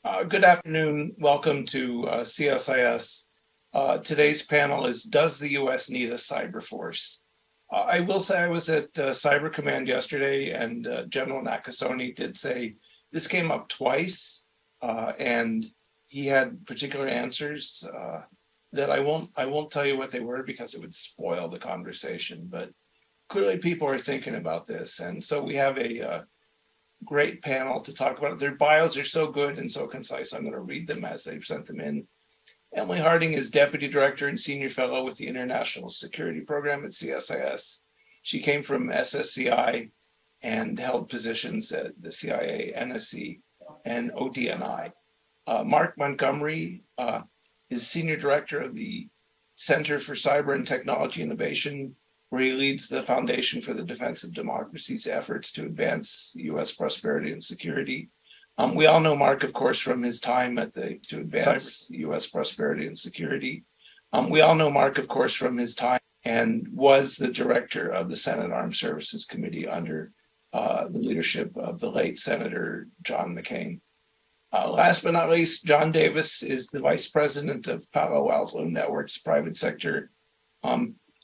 Good afternoon. Welcome to CSIS. Today's panel is, does the U.S. need a cyber force? I will say I was at Cyber Command yesterday, and General Nakasone did say this came up twice, and he had particular answers that I won't tell you what they were because it would spoil the conversation. But clearly, people are thinking about this, and so we have a great panel to talk about it. Their bios are so good and so concise. I'm going to read them as they've sent them in. Emily Harding is Deputy Director and Senior Fellow with the International Security Program at CSIS. She came from SSCI and held positions at the CIA, NSC, and ODNI. Mark Montgomery is Senior Director of the Center for Cyber and Technology Innovation, where he leads the Foundation for the Defense of Democracy's efforts to advance U.S. prosperity and security. We all know Mark, of course, from his time at to advance U.S. prosperity and security. We all know Mark, of course, from his time and was the director of the Senate Armed Services Committee under the leadership of the late Senator John McCain. Last but not least, John Davis is the Vice President of Palo Alto Networks Private Sector.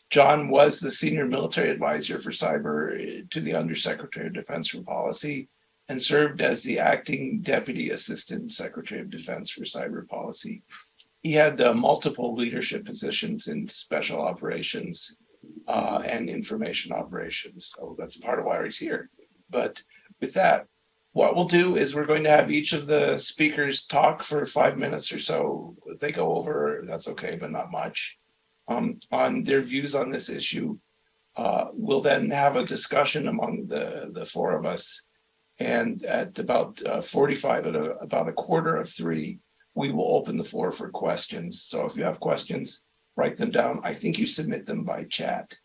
John was the senior military advisor for cyber to the Undersecretary of Defense for Policy and served as the acting deputy assistant secretary of defense for cyber policy. He had multiple leadership positions in special operations and information operations. So that's part of why he's here. But with that, what we'll do is we're going to have each of the speakers talk for 5 minutes or so. If they go over, that's okay, but not much. On their views on this issue. We'll then have a discussion among the four of us. And at about 45, at about a quarter of 3, we will open the floor for questions. So if you have questions, write them down. I think you submit them by chat.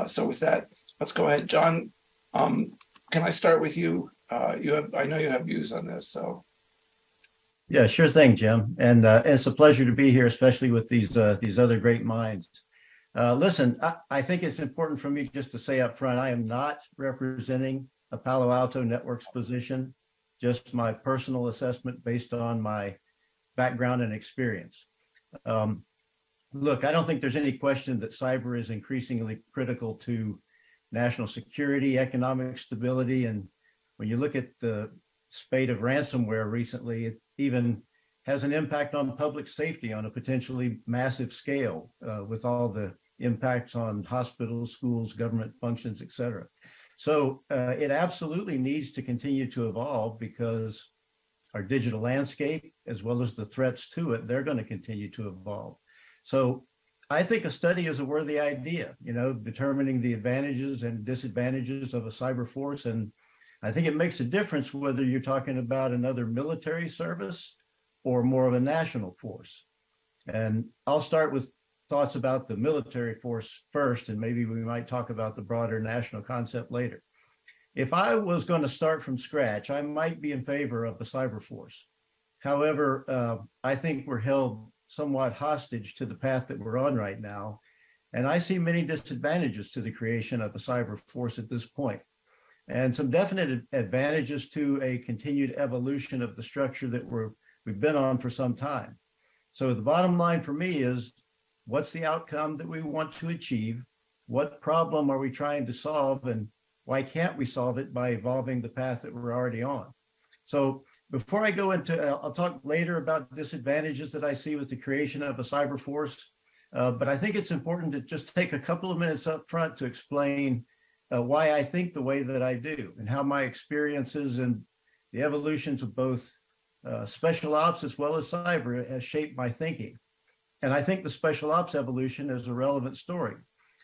So with that, let's go ahead. John, can I start with you? I know you have views on this, so. Yeah, sure thing, Jim. And it's a pleasure to be here, especially with these other great minds. Listen, I think it's important for me just to say up front, I am not representing a Palo Alto Networks position, just my personal assessment based on my background and experience. Look, I don't think there's any question that cyber is increasingly critical to national security, economic stability, and when you look at the spate of ransomware recently, it even has an impact on public safety on a potentially massive scale with all the impacts on hospitals, schools, government functions, et cetera. So it absolutely needs to continue to evolve because our digital landscape, as well as the threats to it, they're going to continue to evolve. So I think a study is a worthy idea, determining the advantages and disadvantages of a cyber force. And I think it makes a difference whether you're talking about another military service or more of a national force. And I'll start with thoughts about the military force first, and maybe we might talk about the broader national concept later. If I was going to start from scratch, I might be in favor of a cyber force. However, I think we're held somewhat hostage to the path that we're on right now. And I see many disadvantages to the creation of a cyber force at this point, and some definite advantages to a continued evolution of the structure that we've been on for some time. So the bottom line for me is, what's the outcome that we want to achieve? What problem are we trying to solve? And why can't we solve it by evolving the path that we're already on? So before I go into, I'll talk later about disadvantages that I see with the creation of a cyber force. But I think it's important to just take a couple of minutes up front to explain why I think the way that I do and how my experiences and the evolutions of both special ops as well as cyber has shaped my thinking. And I think the special ops evolution is a relevant story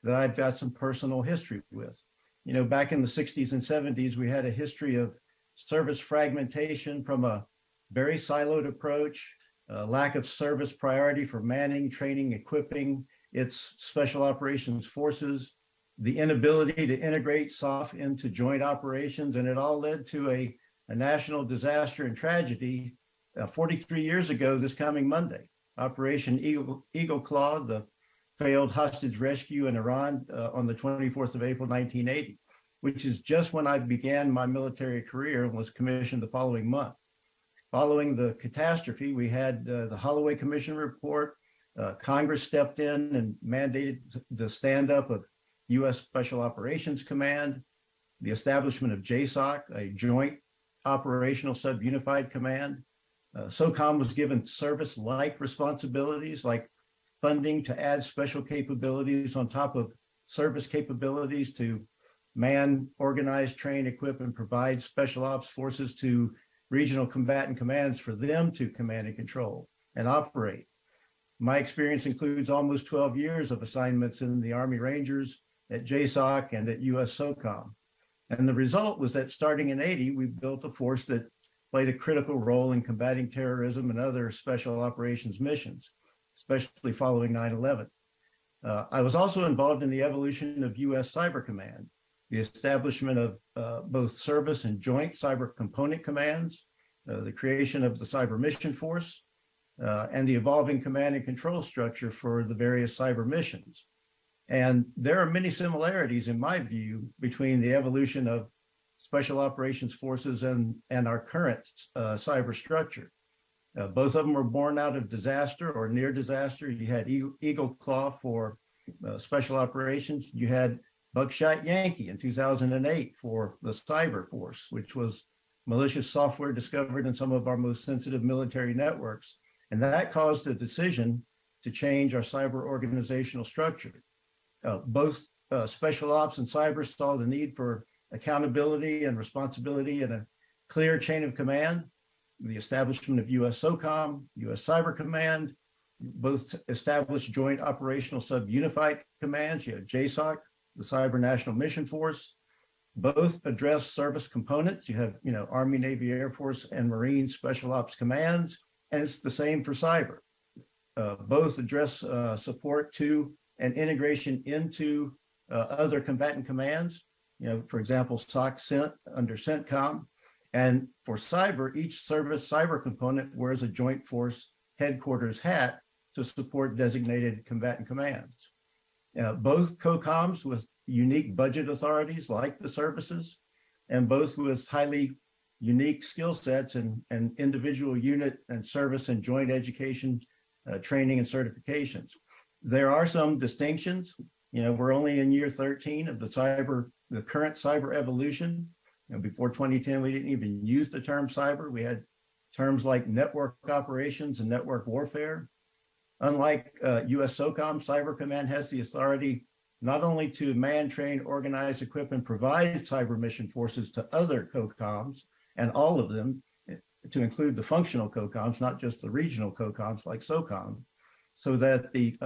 that I've got some personal history with. Back in the 60s and 70s, we had a history of service fragmentation from a very siloed approach, lack of service priority for manning, training, equipping its special operations forces, the inability to integrate SOF into joint operations, and it all led to a national disaster and tragedy 43 years ago this coming Monday. Operation Eagle Claw, the failed hostage rescue in Iran on the 24th of April, 1980, which is just when I began my military career and was commissioned the following month. Following the catastrophe, we had the Holloway Commission report. Congress stepped in and mandated the stand-up of U.S. Special Operations Command, the establishment of JSOC, a Joint Operational Subunified Command. SOCOM was given service-like responsibilities like funding to add special capabilities on top of service capabilities to man, organize, train, equip, and provide special ops forces to regional combatant commands for them to command and control and operate. My experience includes almost 12 years of assignments in the Army Rangers, at JSOC, and at US SOCOM. And the result was that starting in '80, we built a force that played a critical role in combating terrorism and other special operations missions, especially following 9/11. I was also involved in the evolution of US Cyber Command, the establishment of both service and joint cyber component commands, the creation of the Cyber Mission Force, and the evolving command and control structure for the various cyber missions. And there are many similarities, in my view, between the evolution of special operations forces and our current cyber structure. Both of them were born out of disaster or near disaster. You had Eagle Claw for special operations. You had Buckshot Yankee in 2008 for the cyber force, which was malicious software discovered in some of our most sensitive military networks. And that caused a decision to change our cyber organizational structure. Both special ops and cyber saw the need for accountability and responsibility and a clear chain of command. The establishment of US SOCOM, US Cyber Command, both established joint operational sub-unified commands. You have JSOC, the Cyber National Mission Force. Both address service components. You have, Army, Navy, Air Force, and Marine Special Ops commands, and it's the same for cyber. Both address support to and integration into other combatant commands. For example, SOC CENT under CENTCOM. And for cyber, each service cyber component wears a joint force headquarters hat to support designated combatant commands. Both COCOMs with unique budget authorities like the services, and both with highly unique skill sets and individual unit and service and joint education, training and certifications. There are some distinctions. We're only in year 13 of the current cyber evolution. Before 2010, we didn't even use the term cyber. We had terms like network operations and network warfare. Unlike US SOCOM, Cyber Command has the authority not only to man, train, organize, equip, and provide cyber mission forces to other COCOMs, and all of them, to include the functional COCOMs, not just the regional COCOMs like SOCOM, so that the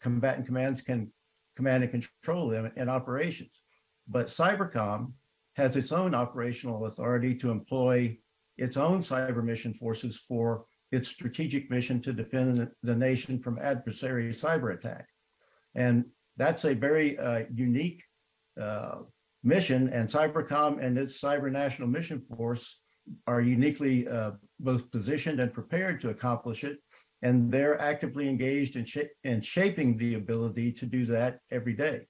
combatant commands can command and control them in operations. But Cybercom has its own operational authority to employ its own cyber mission forces for its strategic mission to defend the nation from adversary cyber attack. And that's a very unique mission, and Cybercom and its Cyber National Mission Force are uniquely both positioned and prepared to accomplish it, and they're actively engaged in shaping the ability to do that every day.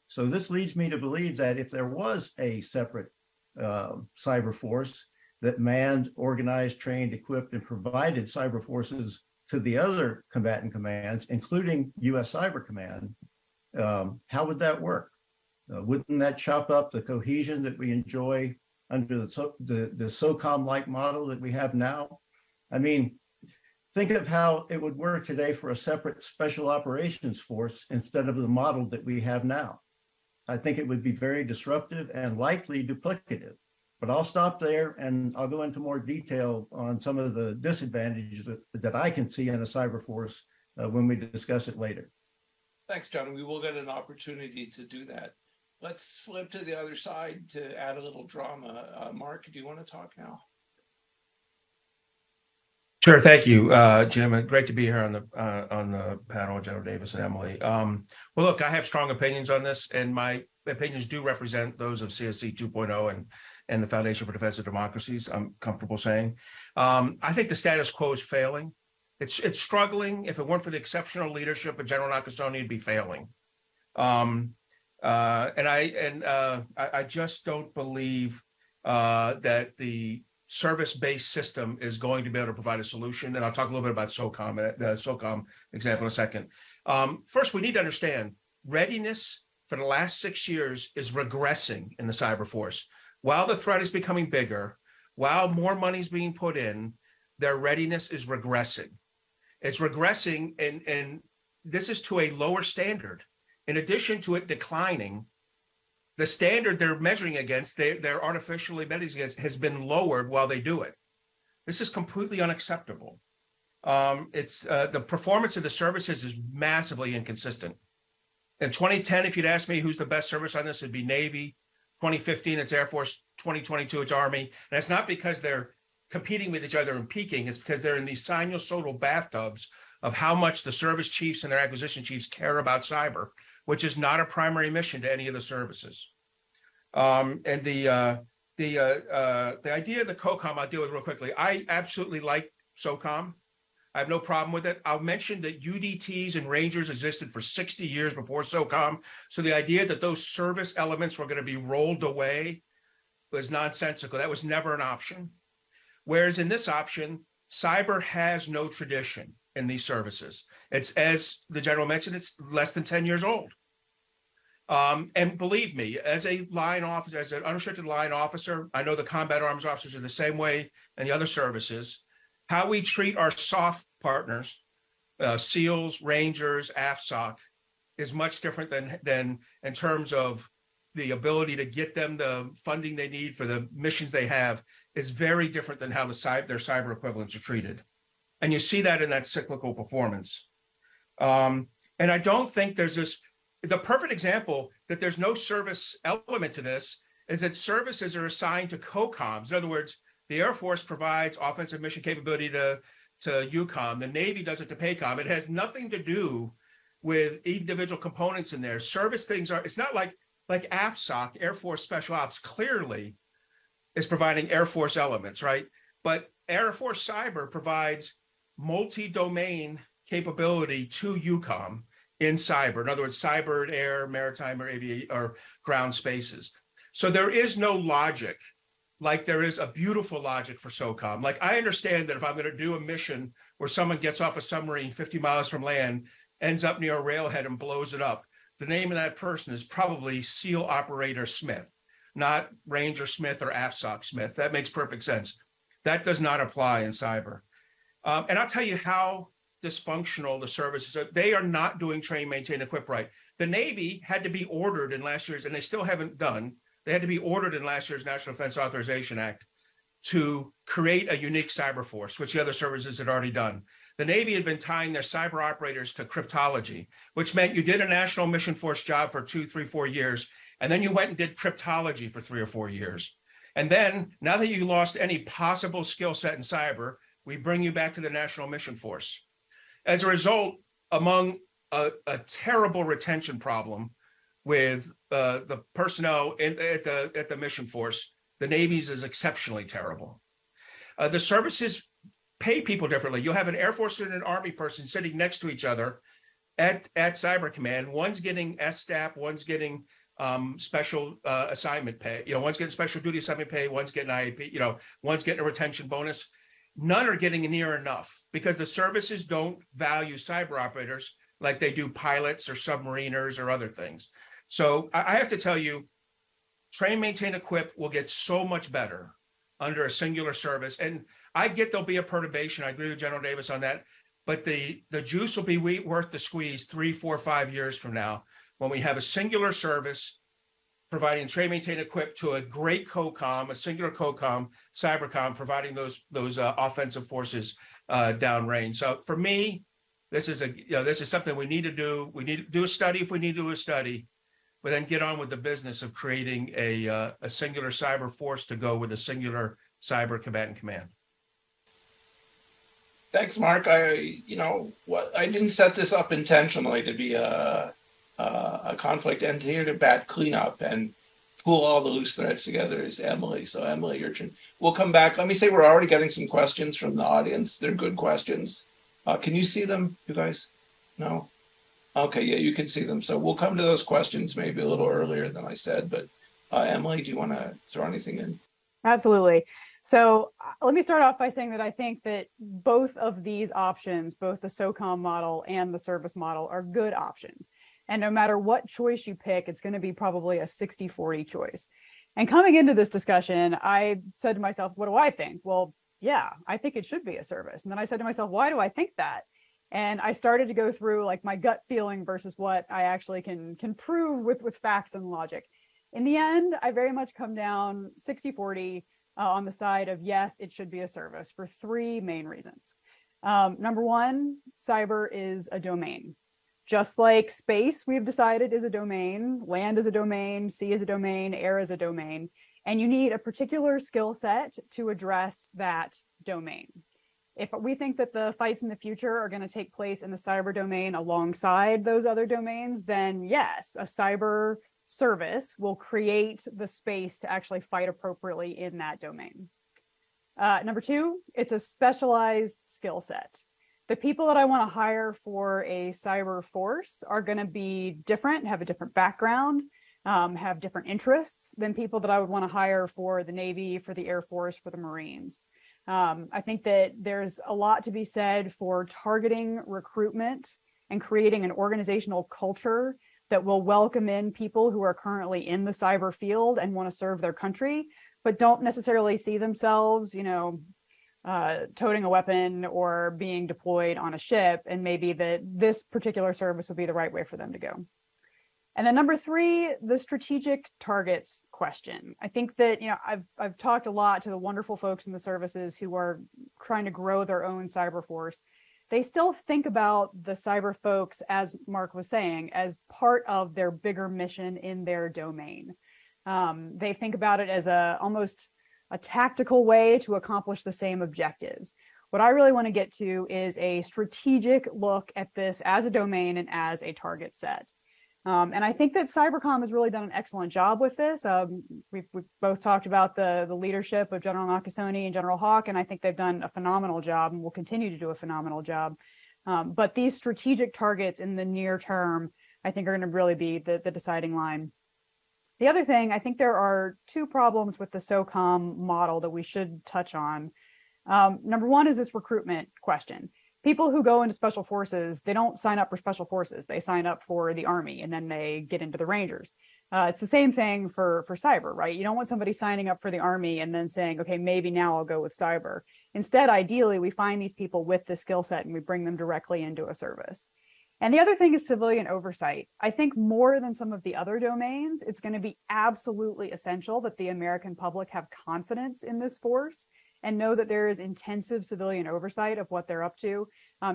So this leads me to believe that if there was a separate cyber force that manned, organized, trained, equipped, and provided cyber forces to the other combatant commands, including US Cyber Command, how would that work? Wouldn't that chop up the cohesion that we enjoy under the SOCOM-like model that we have now? I mean, think of how it would work today for a separate special operations force instead of the model that we have now. I think it would be very disruptive and likely duplicative. But I'll stop there and I'll go into more detail on some of the disadvantages that I can see in a cyber force when we discuss it later. Thanks, John. We will get an opportunity to do that. Let's flip to the other side to add a little drama. Mark, do you want to talk now? Sure, thank you, Jim. And great to be here on the panel, General Davis and Emily. Well, look, I have strong opinions on this, and my opinions do represent those of CSC 2.0 and the Foundation for Defense of Democracies, I'm comfortable saying. I think the status quo is failing. It's struggling. If it weren't for the exceptional leadership of General Nakasone, it'd be failing. And I just don't believe that the service-based system is going to be able to provide a solution. And I'll talk a little bit about SOCOM, the SOCOM example in a second. First, we need to understand readiness for the last 6 years is regressing in the cyber force. While the threat is becoming bigger, while more money is being put in, their readiness is regressing. It's regressing, and this is to a lower standard. In addition to it declining, the standard they're measuring against, they're artificially measuring against, has been lowered while they do it. This is completely unacceptable. The performance of the services is massively inconsistent. In 2010, if you'd asked me who's the best service on this, it'd be Navy. 2015, it's Air Force. 2022, it's Army. And it's not because they're competing with each other and peaking. It's because they're in these sinusoidal bathtubs of how much the service chiefs and their acquisition chiefs care about cyber, which is not a primary mission to any of the services. And the idea of the COCOM, I'll deal with real quickly. I absolutely like SOCOM. I have no problem with it. I'll mention that UDTs and Rangers existed for 60 years before SOCOM. So the idea that those service elements were going to be rolled away was nonsensical. That was never an option. Whereas in this option, cyber has no tradition in these services. It's, as the general mentioned, it's less than 10 years old. And believe me, as a line officer, as an unrestricted line officer, I know the combat arms officers are the same way and the other services. How we treat our soft partners, SEALs, Rangers, AFSOC, is much different than in terms of the ability to get them the funding they need for the missions they have, is very different than how their cyber equivalents are treated. And you see that in that cyclical performance. And I don't think there's this, the perfect example that there's no service element to this is that services are assigned to COCOMs. In other words, the Air Force provides offensive mission capability to EUCOM. The Navy does it to PACOM. It has nothing to do with individual components in there. Service things are, it's not like AFSOC, Air Force Special Ops, clearly is providing Air Force elements, right? But Air Force Cyber provides multi-domain capability to EUCOM in cyber. In other words, cyber, air, maritime, or aviation, or ground spaces. So there is no logic like there is a beautiful logic for SOCOM. Like, I understand that if I'm going to do a mission where someone gets off a submarine 50 miles from land, ends up near a railhead and blows it up, the name of that person is probably SEAL Operator Smith, not Ranger Smith or AFSOC Smith. That makes perfect sense. That does not apply in cyber. And I'll tell you how dysfunctional the services are. They are not doing train, maintain, equip right. The Navy had to be ordered in last year's, and they still haven't done, they had to be ordered in last year's National Defense Authorization Act to create a unique cyber force, which the other services had already done. The Navy had been tying their cyber operators to cryptology, which meant you did a national mission force job for 2, 3, 4 years, and then you went and did cryptology for 3 or 4 years. And then, now that you lost any possible skill set in cyber, we bring you back to the national mission force. As a result, among a terrible retention problem with the personnel at the mission force, the Navy's is exceptionally terrible. The services pay people differently. You'll have an Air Force and an Army person sitting next to each other at Cyber Command. One's getting SSTAP, one's getting special assignment pay. One's getting special duty assignment pay, one's getting IAP, one's getting a retention bonus. None are getting near enough because the services don't value cyber operators like they do pilots or submariners or other things. So I have to tell you, train, maintain, equip will get so much better under a singular service. And I get there'll be a perturbation. I agree with General Davis on that. But the juice will be worth the squeeze 3, 4, 5 years from now when we have a singular service providing train, maintain, equip to a great COCOM, a singular COCOM, CyberCom, providing those offensive forces downrange. So for me, this is something we need to do. We need to do a study if we need to do a study, but then get on with the business of creating a singular cyber force to go with a singular cyber combatant command. Thanks, Mark. I didn't set this up intentionally to be a conflict, and here to bat cleanup and pull all the loose threads together is Emily. So Emily, your turn. We'll come back. Let me say we're already getting some questions from the audience. They're good questions. Can you see them, you guys? No? Okay, yeah, you can see them. So we'll come to those questions maybe a little earlier than I said. But Emily, do you want to throw anything in? Absolutely. So let me start off by saying that I think that both of these options, both the SOCOM model and the service model, are good options. And no matter what choice you pick, it's going to be probably a 60-40 choice. And coming into this discussion, I said to myself, what do I think? Well, yeah, I think it should be a service. And then I said to myself, why do I think that? And I started to go through like my gut feeling versus what I actually can prove with facts and logic. In the end, I very much come down 60-40 on the side of yes, it should be a service for three main reasons. Number one, cyber is a domain. Just like space, we've decided is a domain, land is a domain, sea is a domain, air is a domain, and you need a particular skill set to address that domain. If we think that the fights in the future are going to take place in the cyber domain alongside those other domains, then yes, a cyber service will create the space to actually fight appropriately in that domain. Number two, it's a specialized skill set. The people that I want to hire for a cyber force are going to be different, have a different background, have different interests than people that I would want to hire for the Navy, for the Air Force, for the Marines. I think that there's a lot to be said for targeting recruitment and creating an organizational culture that will welcome in people who are currently in the cyber field and want to serve their country, but don't necessarily see themselves, toting a weapon or being deployed on a ship, and maybe that this particular service would be the right way for them to go. And then number three, the strategic targets question. I think that, I've talked a lot to the wonderful folks in the services who are trying to grow their own cyber force. They still think about the cyber folks, as Mark was saying, as part of their bigger mission in their domain. They think about it as almost a tactical way to accomplish the same objectives. What I really want to get to is a strategic look at this as a domain and as a target set. And I think that Cybercom has really done an excellent job with this. We've both talked about the leadership of General Nakasone and General Hawk, and I think they've done a phenomenal job and will continue to do a phenomenal job. But these strategic targets in the near term, I think, are going to really be the deciding line. The other thing, I think there are two problems with the SOCOM model that we should touch on. Number one is this recruitment question. People who go into special forces, they don't sign up for special forces. They sign up for the Army and then they get into the Rangers. It's the same thing for cyber, right? You don't want somebody signing up for the Army and then saying, okay, maybe now I'll go with cyber. Instead, ideally, we find these people with the skill set and we bring them directly into a service. And the other thing is civilian oversight. I think more than some of the other domains, it's going to be absolutely essential that the American public have confidence in this force and know that there is intensive civilian oversight of what they're up to.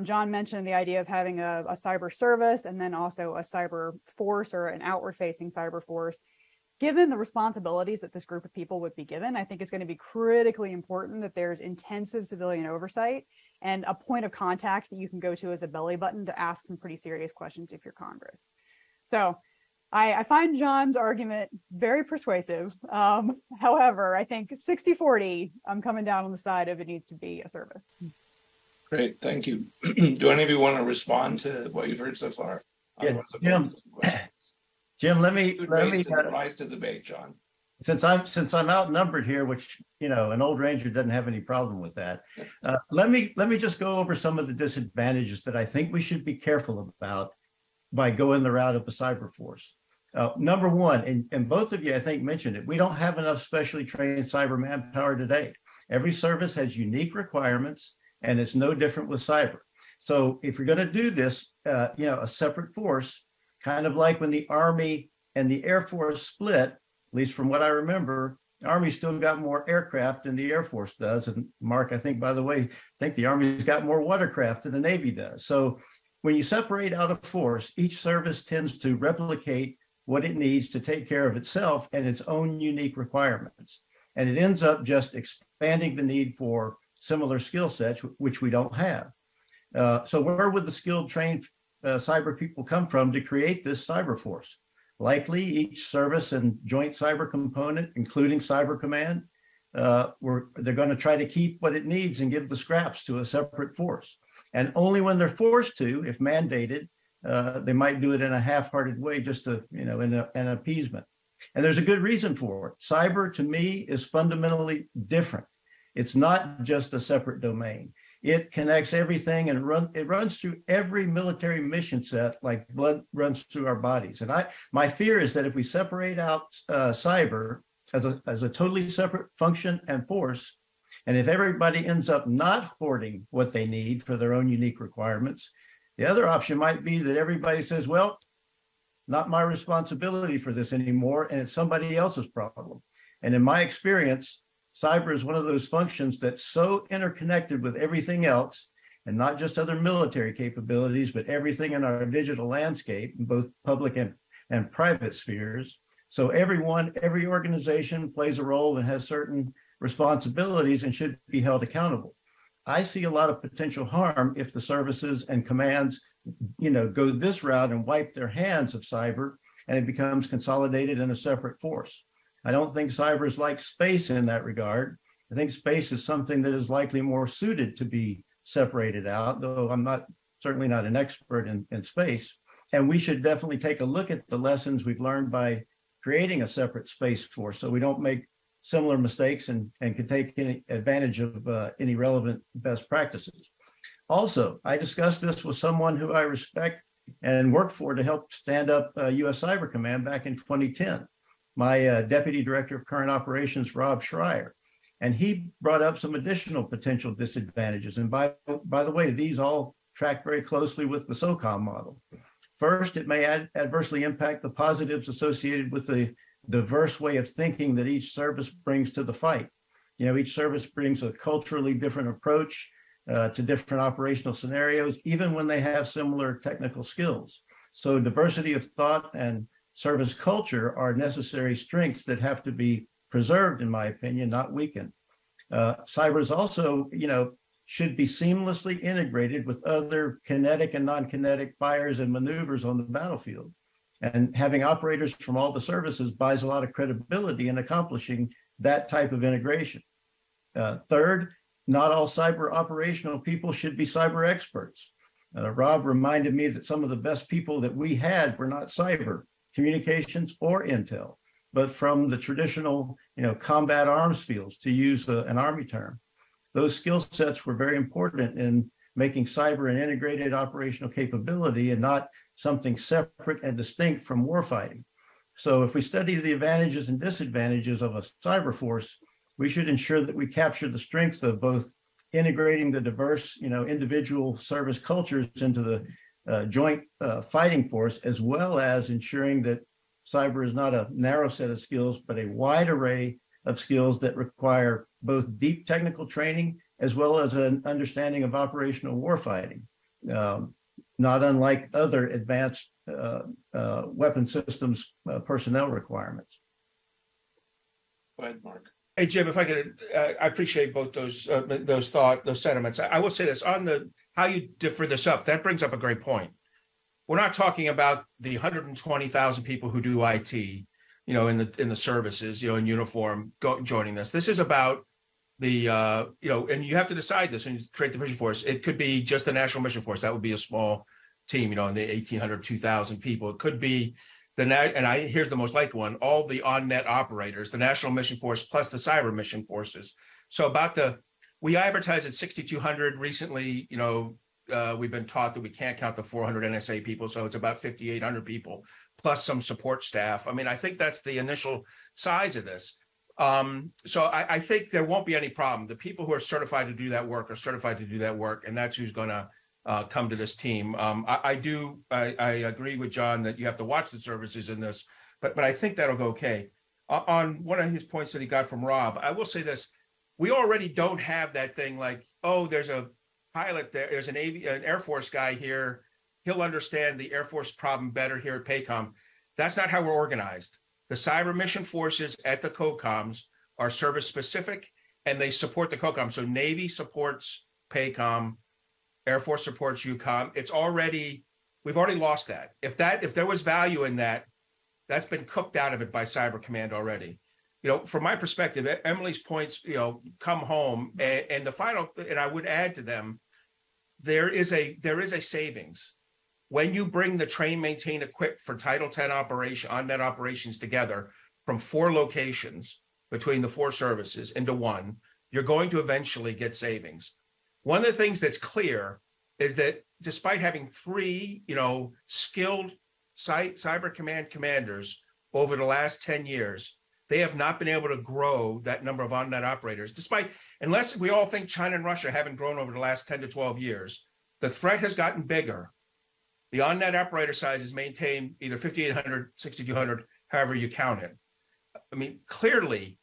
John mentioned the idea of having a cyber service and then also a cyber force or an outward-facing cyber force. Given the responsibilities that this group of people would be given, I think it's going to be critically important that there's intensive civilian oversight and a point of contact that you can go to as a belly button to ask some pretty serious questions if you're Congress. So I find John's argument very persuasive. However, I think 60-40, I'm coming down on the side of it needs to be a service. Great, thank you. Do any of you want to respond to what you've heard so far? Yeah, Jim, let me rise to the bait, John. Since I'm outnumbered here, which an old Ranger doesn't have any problem with that. Let me just go over some of the disadvantages that I think we should be careful about by going the route of a cyber force. Number one, and both of you I think mentioned it, we don't have enough specially trained cyber manpower today. Every service has unique requirements, and it's no different with cyber. So if you're going to do this, a separate force, kind of like when the Army and the Air Force split, at least from what I remember, the Army still got more aircraft than the Air Force does. And Mark, I think, by the way, the Army's got more watercraft than the Navy does. So when you separate out a force, each service tends to replicate what it needs to take care of itself and its own unique requirements. And it ends up just expanding the need for similar skill sets, which we don't have. So where would the skilled, trained cyber people come from to create this cyber force? Likely each service and joint cyber component, including Cyber Command, they're going to try to keep what it needs and give the scraps to a separate force. And only when they're forced to, if mandated, they might do it in a half-hearted way, just to, in an appeasement. And there's a good reason for it. Cyber, to me, is fundamentally different. It's not just a separate domain. It connects everything and it runs through every military mission set like blood runs through our bodies. And my fear is that if we separate out cyber as a totally separate function and force, and if everybody ends up not hoarding what they need for their own unique requirements, the other option might be that everybody says, well, not my responsibility for this anymore, and it's somebody else's problem. And in my experience, cyber is one of those functions that's so interconnected with everything else, and not just other military capabilities, but everything in our digital landscape, in both public and private spheres. So every organization plays a role and has certain responsibilities and should be held accountable. I see a lot of potential harm if the services and commands, go this route and wipe their hands of cyber, and it becomes consolidated in a separate force. I don't think cyber is like space in that regard. I think space is something that is likely more suited to be separated out, though I'm certainly not an expert in space. And we should definitely take a look at the lessons we've learned by creating a separate space force so we don't make similar mistakes and can take any advantage of any relevant best practices. Also, I discussed this with someone who I respect and worked for to help stand up U.S. Cyber Command back in 2010. My Deputy Director of Current Operations, Rob Schreier, and he brought up some additional potential disadvantages. And by the way, these all track very closely with the SOCOM model. First, it may adversely impact the positives associated with the diverse way of thinking that each service brings to the fight. Each service brings a culturally different approach to different operational scenarios, even when they have similar technical skills. So diversity of thought and service culture are necessary strengths that have to be preserved, in my opinion, not weakened. Cyber is also, should be seamlessly integrated with other kinetic and non-kinetic fires and maneuvers on the battlefield. And having operators from all the services buys a lot of credibility in accomplishing that type of integration. Third, not all cyber operational people should be cyber experts. Rob reminded me that some of the best people that we had were not cyber, communications, or intel, but from the traditional, combat arms fields, to use an Army term. Those skill sets were very important in making cyber an integrated operational capability and not something separate and distinct from warfighting. So if we study the advantages and disadvantages of a cyber force, we should ensure that we capture the strengths of both integrating the diverse, individual service cultures into the joint fighting force, as well as ensuring that cyber is not a narrow set of skills, but a wide array of skills that require both deep technical training as well as an understanding of operational warfighting, not unlike other advanced weapon systems personnel requirements. Go ahead, Mark. Hey, Jim, if I could, I appreciate both those sentiments. I will say this on how you differ this up. That brings up a great point. We're not talking about the 120,000 people who do IT, in the services, in uniform, joining this. This is about the, and you have to decide this when you create the mission force. It could be just the National Mission Force. That would be a small team, in the 1,800, 2,000 people. It could be here's the most likely one, all the on-net operators, the National Mission Force plus the cyber mission forces. So we advertised at 6,200 recently, we've been taught that we can't count the 400 NSA people, so it's about 5,800 people, plus some support staff. I think that's the initial size of this. So I think there won't be any problem. The people who are certified to do that work are certified to do that work, and that's who's going to come to this team. I agree with John that you have to watch the services in this, but I think that'll go okay. On one of his points that he got from Rob, I will say this: we already don't have that thing like, oh, there's a pilot there, there's an Air Force guy here, he'll understand the Air Force problem better here at PACOM. That's not how we're organized. The cyber mission forces at the COCOMs are service specific, and they support the COCOM. So Navy supports PACOM, Air Force supports UCOM. We've already lost that. If there was value in that, that's been cooked out of it by Cyber Command already. From my perspective, Emily's points, come home, and the final, and I would add to them, there is a savings when you bring the train, maintain, equip for Title 10 on-net operations together from 4 locations between the 4 services into one. you're going to eventually get savings. One of the things that's clear is that despite having 3, skilled cyber command commanders over the last 10 years, they have not been able to grow that number of on-net operators, unless we all think China and Russia haven't grown over the last 10 to 12 years. The threat has gotten bigger. The on-net operator size is maintained either 5,800, 6,200, however you count it. I mean, clearly,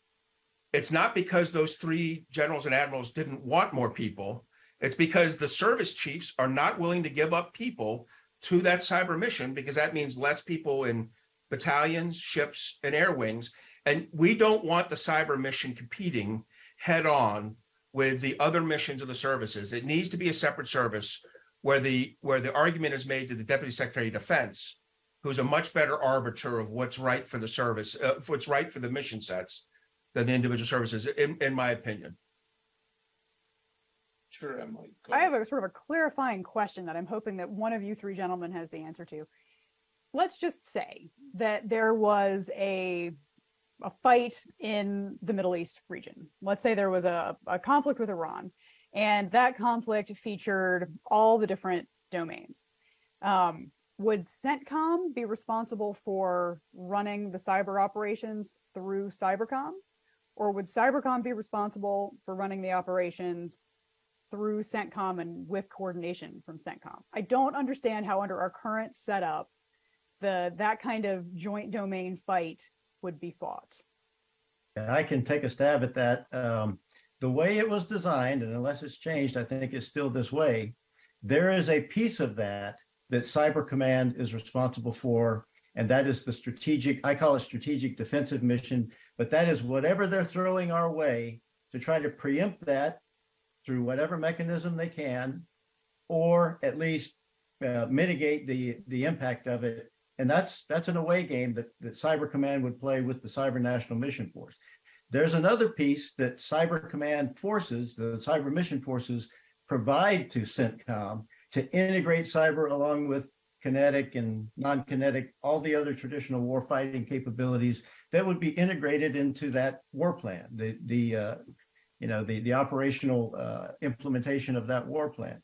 it's not because those 3 generals and admirals didn't want more people. It's because the service chiefs are not willing to give up people to that cyber mission, because that means less people in battalions, ships, and air wings. And we don't want the cyber mission competing head on with the other missions of the services. It needs to be a separate service where the argument is made to the Deputy Secretary of Defense, who's a much better arbiter of what's right for the service, what's right for the mission sets than the individual services, in my opinion. Sure, Emily. I have a sort of a clarifying question that I'm hoping that one of you 3 gentlemen has the answer to. Let's just say that there was a fight in the Middle East region. Let's say there was a conflict with Iran, and that conflict featured all the different domains. Would CENTCOM be responsible for running the cyber operations through Cybercom? Or would Cybercom be responsible for running the operations through CENTCOM and with coordination from CENTCOM? I don't understand how under our current setup, that kind of joint domain fight would be fought. I can take a stab at that. The way it was designed, and unless it's changed, I think it's still this way. There is a piece of that Cyber Command is responsible for, and that is the strategic, I call it strategic defensive mission, but that is whatever they're throwing our way to try to preempt that through whatever mechanism they can, or at least mitigate the impact of it. And that's an away game that Cyber Command would play with the Cyber National Mission Force. There's another piece that Cyber Command forces, the Cyber Mission Forces, provide to CENTCOM to integrate cyber along with kinetic and non-kinetic, all the other traditional warfighting capabilities that would be integrated into that war plan, the operational implementation of that war plan.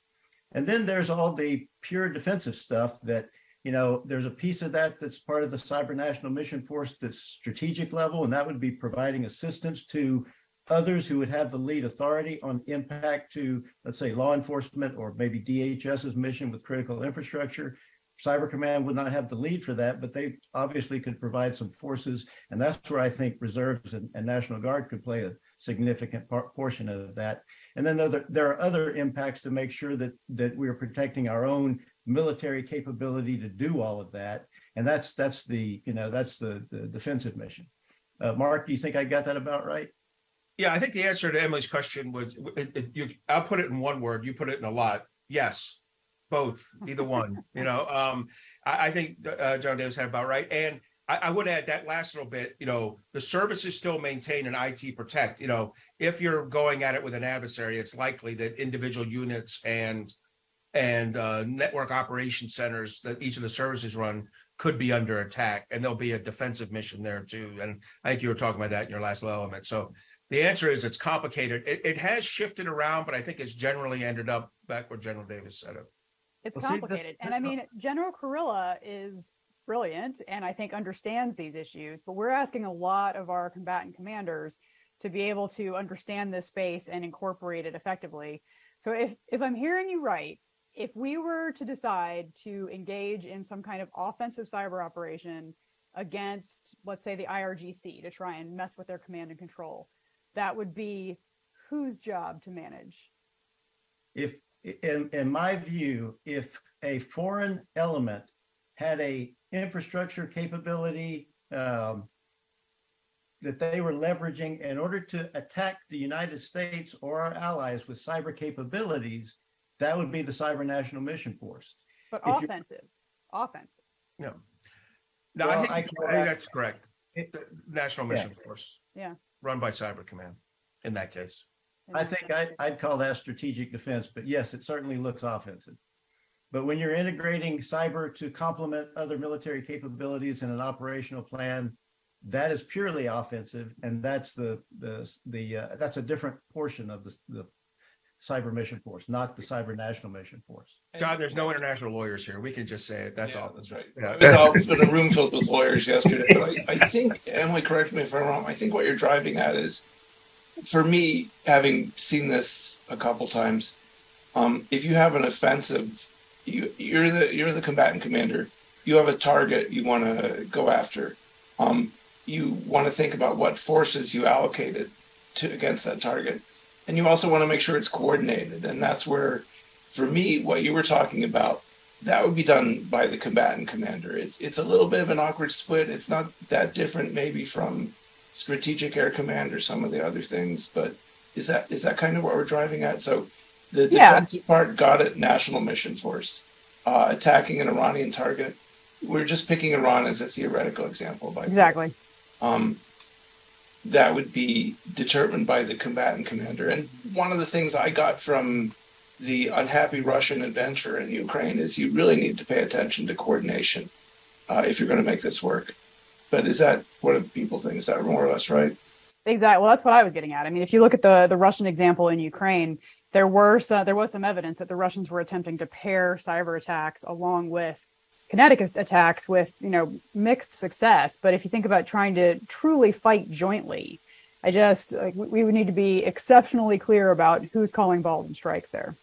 And then there's all the pure defensive stuff that, there's a piece of that that's part of the Cyber National Mission Force that's strategic level, and that would be providing assistance to others who would have the lead authority on impact to, let's say, law enforcement or maybe DHS's mission with critical infrastructure. Cyber Command would not have the lead for that, but they obviously could provide some forces, and that's where I think reserves and National Guard could play a significant portion of that. And then there are other impacts to make sure that we're protecting our own military capability to do all of that, and that's the defensive mission. Mark, do you think I got that about right? Yeah, I think the answer to Emily's question was, I'll put it in one word, you put it in a lot. Yes, both, either one. I think John Davis had about right. And I would add that last little bit, the services still maintain and IT protect. If you're going at it with an adversary, it's likely that individual units and network operation centers that each of the services run could be under attack, and there'll be a defensive mission there too. And I think you were talking about that in your last little element. So the answer is it's complicated. It has shifted around, but I think it's generally ended up back where General Davis said it. It's complicated. And I mean, General Kurilla is brilliant and I think understands these issues, but we're asking a lot of our combatant commanders to be able to understand this space and incorporate it effectively. So if I'm hearing you right, if we were to decide to engage in some kind of offensive cyber operation against, let's say, the IRGC to try and mess with their command and control, that would be whose job to manage? If, in my view, if a foreign element had a infrastructure capability that they were leveraging in order to attack the United States or our allies with cyber capabilities, that would be the Cyber National Mission Force. But offensive. No. No, well, I think that's correct. The National Mission Force. Yeah. Run by Cyber Command in that case. I think I'd call that strategic defense, but yes, it certainly looks offensive. But when you're integrating cyber to complement other military capabilities in an operational plan, that is purely offensive, and that's that's a different portion of the cyber mission force, not the cyber national mission force. John, there's no international lawyers here. We can just say it. That's all. That's right. Yeah. I was out in a room filled with lawyers yesterday, but I think, Emily, correct me if I'm wrong, I think what you're driving at is, for me, having seen this a couple times, if you have an offensive, you're the combatant commander, you have a target you want to go after. You want to think about what forces you allocated against that target. And you also want to make sure it's coordinated. And that's where, for me, what you were talking about, that would be done by the combatant commander. It's a little bit of an awkward split. It's not that different maybe from Strategic Air Command or some of the other things, but is that kind of what we're driving at? So the defensive part got it, national mission force. Attacking an Iranian target, we're just picking Iran as a theoretical example. Exactly. That would be determined by the combatant commander. And one of the things I got from the unhappy Russian adventure in Ukraine is you really need to pay attention to coordination if you're going to make this work. But is that what people think? Is that more or less right? Exactly. Well, that's what I was getting at. I mean, if you look at the Russian example in Ukraine, there was some evidence that the Russians were attempting to pair cyber attacks along with kinetic attacks with, mixed success. But if you think about trying to truly fight jointly, we would need to be exceptionally clear about who's calling balls and strikes there.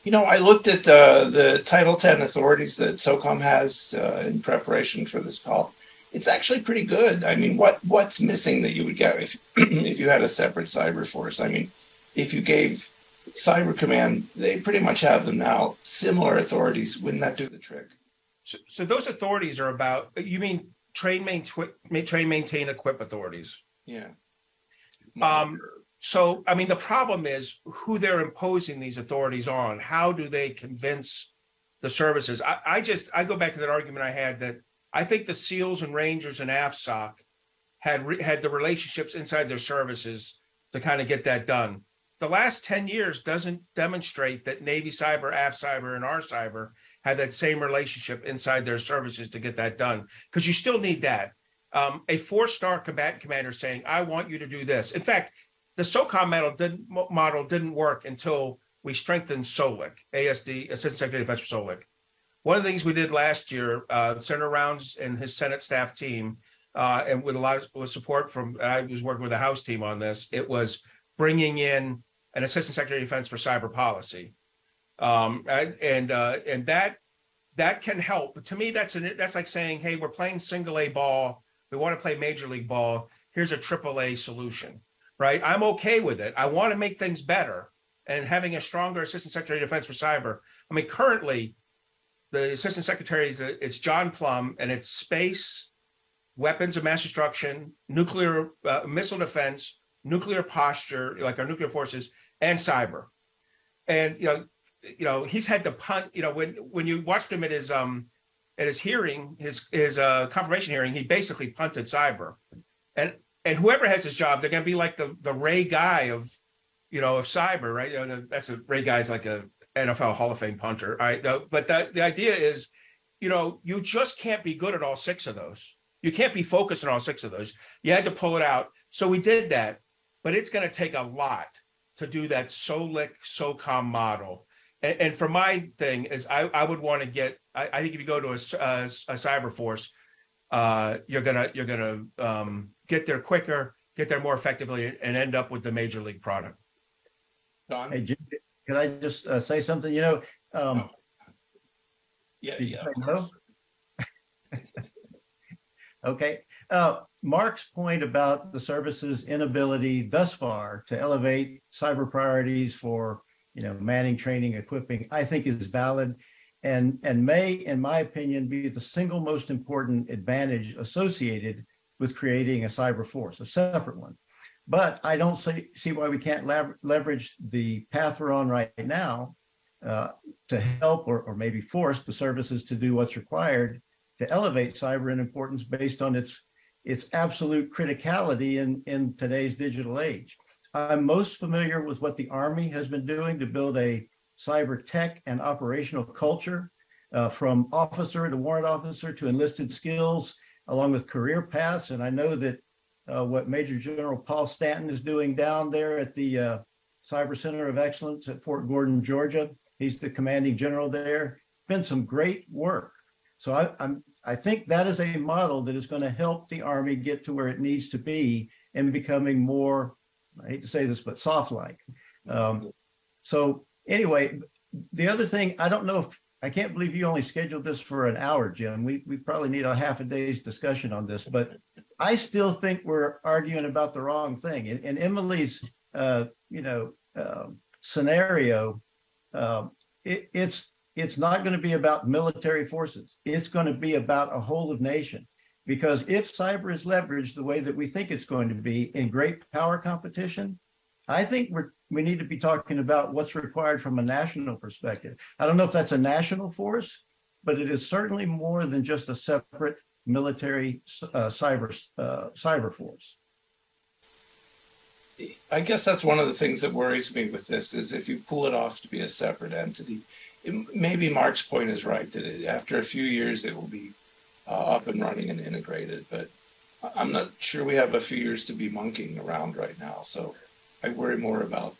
I looked at the Title 10 authorities that SOCOM has in preparation for this call. It's actually pretty good. I mean, what's missing that you would get if you had a separate cyber force? I mean, if you gave Cyber Command, they pretty much have them now, similar authorities. Wouldn't that do the trick? So those authorities are about, you mean train, maintain, equip authorities? Yeah. So, I mean, the problem is who they're imposing these authorities on. How do they convince the services? I go back to that argument I had that I think the SEALs and Rangers and AFSOC had the relationships inside their services to kind of get that done. The last 10 years doesn't demonstrate that Navy Cyber, AF Cyber, and our Cyber have that same relationship inside their services to get that done, because you still need that. A 4-star combatant commander saying, I want you to do this. In fact, the SOCOM model didn't work until we strengthened SOLIC, ASD, Assistant Secretary of Defense for SOLIC. One of the things we did last year, Senator Rounds and his Senate staff team, and with a lot of support from, I was working with the House team on this, it was bringing in an Assistant Secretary of Defense for cyber policy. And that can help. But to me, that's like saying, hey, we're playing single A ball. We want to play major league ball. Here's a triple A solution, right? I'm okay with it. I want to make things better. And having a stronger Assistant Secretary of Defense for cyber. I mean, currently, the Assistant Secretary it's John Plum, and it's space, weapons of mass destruction, nuclear missile defense, nuclear posture, like our nuclear forces, and cyber. And he's had to punt. When you watched him at his hearing, his confirmation hearing, he basically punted cyber. And whoever has his job, they're going to be like the Ray Guy of cyber, right? That's a Ray Guy's like a NFL Hall of Fame punter. All right, but the idea is, you just can't be good at all 6 of those. You can't be focused on all 6 of those. You had to pull it out. So we did that, but it's going to take a lot to do that SOLIC, SOCOM model. And for my thing is, I would want to get. I think if you go to a cyber force, you're gonna get there quicker, get there more effectively, and end up with the major league product. Don? Hey, Jim, can I just say something? Yeah. No? Okay. Mark's point about the service's inability thus far to elevate cyber priorities for manning, training, equipping, I think is valid, and may, in my opinion, be the single most important advantage associated with creating a cyber force, a separate one. But I don't see why we can't leverage the path we're on right now to help or maybe force the services to do what's required to elevate cyber in importance based on its absolute criticality in today's digital age. I'm most familiar with what the Army has been doing to build a cyber tech and operational culture, from officer to warrant officer to enlisted skills along with career paths. And I know that what Major General Paul Stanton is doing down there at the Cyber Center of Excellence at Fort Gordon, Georgia. He's the commanding general there. Been some great work. So I think that is a model that is going to help the Army get to where it needs to be and becoming more, I hate to say this, but soft-like. So anyway, the other thing, I don't know if, I can't believe you only scheduled this for an hour, Jim. We probably need a half a day's discussion on this, but I still think we're arguing about the wrong thing. In Emily's, scenario, it's not going to be about military forces. It's going to be about a whole of nation. Because if cyber is leveraged the way that we think it's going to be in great power competition, I think we need to be talking about what's required from a national perspective. I don't know if that's a national force, but it is certainly more than just a separate military cyber force. I guess that's one of the things that worries me with this is if you pull it off to be a separate entity, maybe Mark's point is right, that after a few years it will be up and running and integrated, but I'm not sure we have a few years to be monkeying around right now. So I worry more about,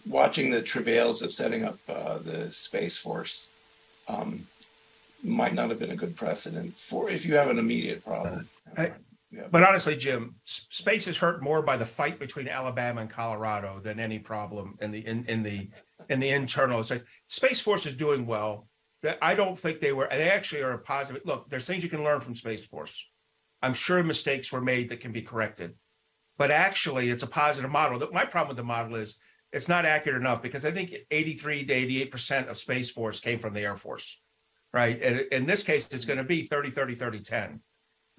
watching the travails of setting up the Space Force might not have been a good precedent for if you have an immediate problem. But honestly, Jim, space is hurt more by the fight between Alabama and Colorado than any problem in the internal. It's like Space Force is doing well. I don't think they actually are a positive. Look, there's things you can learn from Space Force. I'm sure mistakes were made that can be corrected, but actually it's a positive model. My problem with the model is it's not accurate enough because I think 83 to 88% of Space Force came from the Air Force, right? And in this case, it's going to be 30, 30, 30, 10.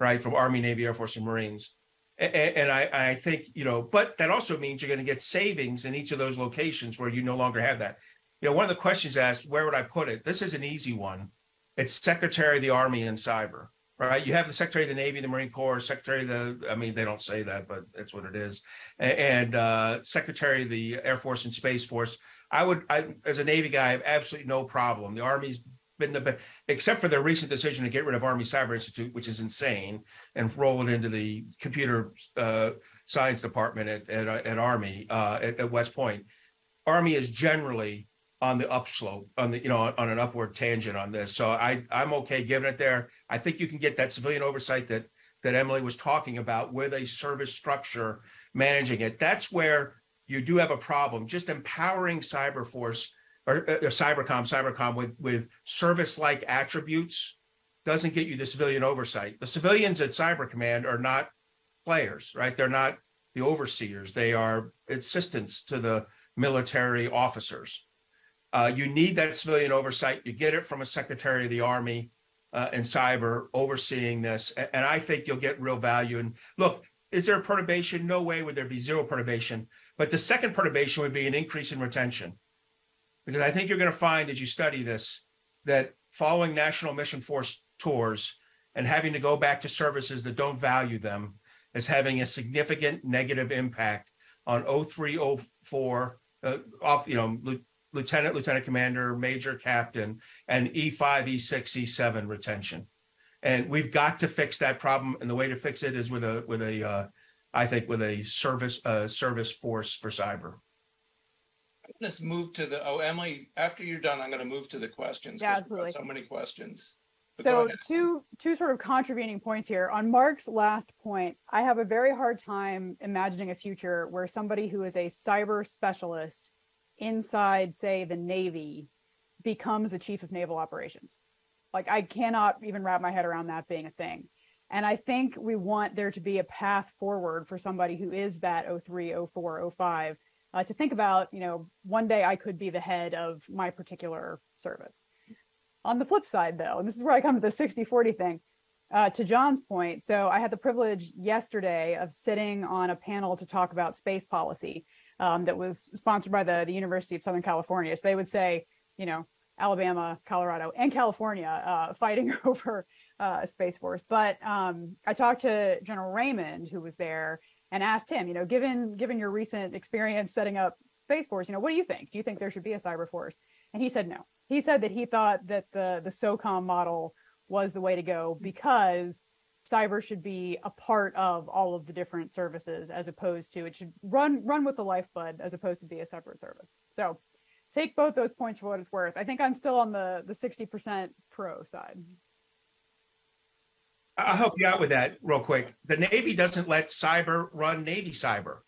Right, from Army, Navy, Air Force, and Marines. And I think, but that also means you're going to get savings in each of those locations where you no longer have that. One of the questions asked, where would I put it? This is an easy one. It's Secretary of the Army and Cyber, right? You have the Secretary of the Navy, the Marine Corps, Secretary of they don't say that, but that's what it is. And Secretary of the Air Force and Space Force. I as a Navy guy, I have absolutely no problem. The Army's been except for their recent decision to get rid of Army Cyber Institute, which is insane, and roll it into the computer science department at Army at West Point. Army is generally on the upslope, on an upward tangent on this. So I'm okay giving it there. I think you can get that civilian oversight that Emily was talking about with a service structure managing it. That's where you do have a problem. Just empowering cyber force or cybercom with service-like attributes doesn't get you the civilian oversight. The civilians at Cyber Command are not players, right? They're not the overseers. They are assistants to the military officers. You need that civilian oversight. You get it from a Secretary of the Army and Cyber overseeing this. And I think you'll get real value. And look, is there a perturbation? No way would there be zero perturbation. But the second perturbation would be an increase in retention. Because I think you're going to find as you study this, that following National Mission Force tours and having to go back to services that don't value them is having a significant negative impact on 03, 04, lieutenant commander, major captain, and E5, E6, E7 retention. And we've got to fix that problem. And the way to fix it is with a service force for cyber. Let's move to Emily, after you're done, I'm going to move to the questions. Yeah, absolutely. So many questions. But so two sort of contravening points here. On Mark's last point, I have a very hard time imagining a future where somebody who is a cyber specialist inside, say, the Navy becomes the chief of naval operations. Like, I cannot even wrap my head around that being a thing. And I think we want there to be a path forward for somebody who is that 03, 04, 05 to think about, one day I could be the head of my particular service. On the flip side, though, and this is where I come to the 60-40 thing, to John's point. So I had the privilege yesterday of sitting on a panel to talk about space policy that was sponsored by the University of Southern California. So they would say, Alabama, Colorado, and California fighting over Space Force. But I talked to General Raymond, who was there, and asked him, given your recent experience setting up Space Force, what do you think? Do you think there should be a cyber force? And he said no. He said that he thought that the SOCOM model was the way to go, because cyber should be a part of all of the different services, as opposed to, it should run with the lifeblood as opposed to be a separate service. So take both those points for what it's worth. I think I'm still on the 60% pro side. I'll help you out with that real quick. The Navy doesn't let cyber run Navy cyber,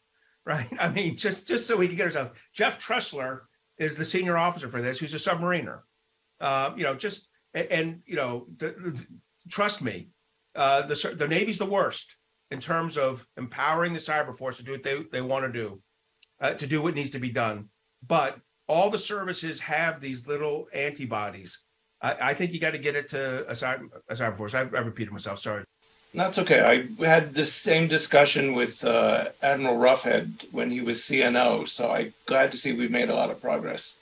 right? I mean, just so we can get ourselves. Jeff Tressler is the senior officer for this, who's a submariner. Trust me, the Navy's the worst in terms of empowering the cyber force to do what they want to do what needs to be done. But all the services have these little antibodies. I think you got to get it to a cyber force. I repeated myself. Sorry. That's okay. I had this same discussion with Admiral Roughhead when he was CNO, so I'm glad to see we've made a lot of progress.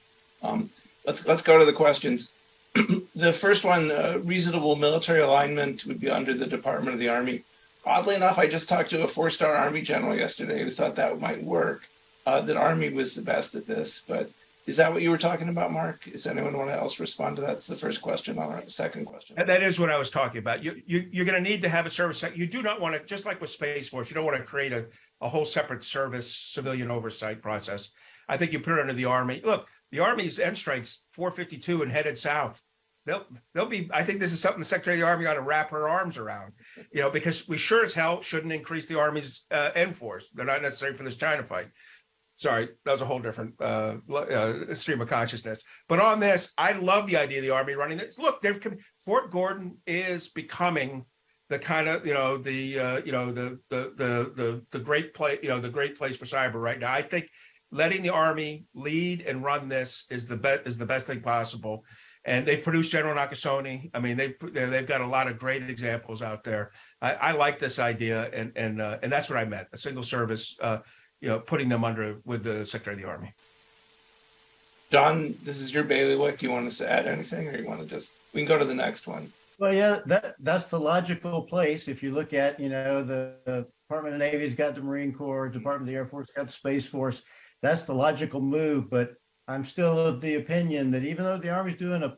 Let's go to the questions. The first one, reasonable military alignment, would be under the Department of the Army. Oddly enough, I just talked to a 4-star Army general yesterday who thought that might work. That Army was the best at this, but is that what you were talking about, Mark? Does anyone want to else respond to that? That's the first question. All right, second question. That is what I was talking about. You're going to need to have a service. You do not want to, just like with Space Force, you don't want to create a whole separate service civilian oversight process. I think you put it under the Army. Look, the Army's end strength's 452 and headed south. They'll be. I think this is something the Secretary of the Army ought to wrap her arms around, because we sure as hell shouldn't increase the Army's end force. They're not necessary for this China fight. Sorry, that was a whole different stream of consciousness. But on this, I love the idea of the Army running this. Look, Fort Gordon is becoming the kind of the great place, the great place for cyber right now. I think letting the Army lead and run this is the best thing possible. And they've produced General Nakasone. I mean, they've got a lot of great examples out there. I like this idea, and that's what I meant: a single service. Putting them under with the Secretary of the Army. John, this is your bailiwick. You want us to add anything, or you want to we can go to the next one? Well, yeah, that's the logical place. If you look at, the Department of the Navy's got the Marine Corps, Department of the Air Force got the Space Force. That's the logical move. But I'm still of the opinion that even though the Army's doing a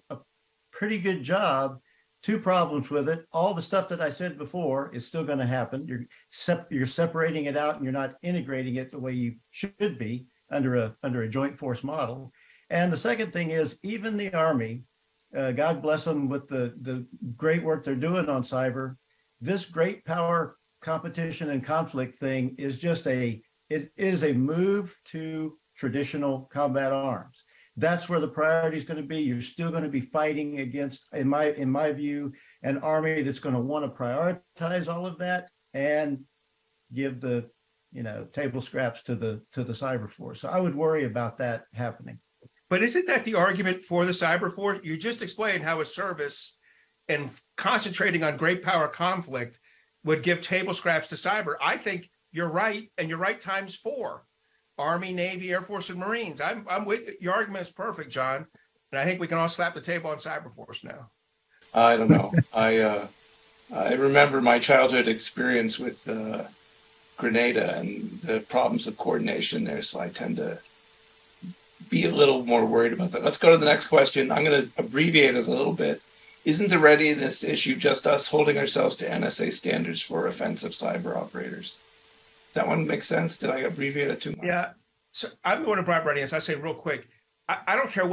pretty good job, two problems with it. All the stuff that I said before is still going to happen. You're separating it out and you're not integrating it the way you should be under a joint force model. And the second thing is, even the Army, God bless them with the great work they're doing on cyber, this great power competition and conflict thing is just it is a move to traditional combat arms. That's where the priority is going to be. You're still going to be fighting against, in my view, an Army that's going to want to prioritize all of that and give the table scraps to the cyber force. So I would worry about that happening. But isn't that the argument for the cyber force? You just explained how a service and concentrating on great power conflict would give table scraps to cyber. I think you're right, and you're right times 4. Army, Navy, Air Force, and Marines. I'm with your argument is perfect, John, and I think we can all slap the table on cyber force now. I don't know. I remember my childhood experience with Grenada and the problems of coordination there, so I tend to be a little more worried about that. Let's go to the next question. I'm going to abbreviate it a little bit. Isn't the readiness issue just us holding ourselves to NSA standards for offensive cyber operators? That one makes sense? Did I abbreviate it too much? Yeah. So I'm the one who brought readiness. I say real quick, I don't care we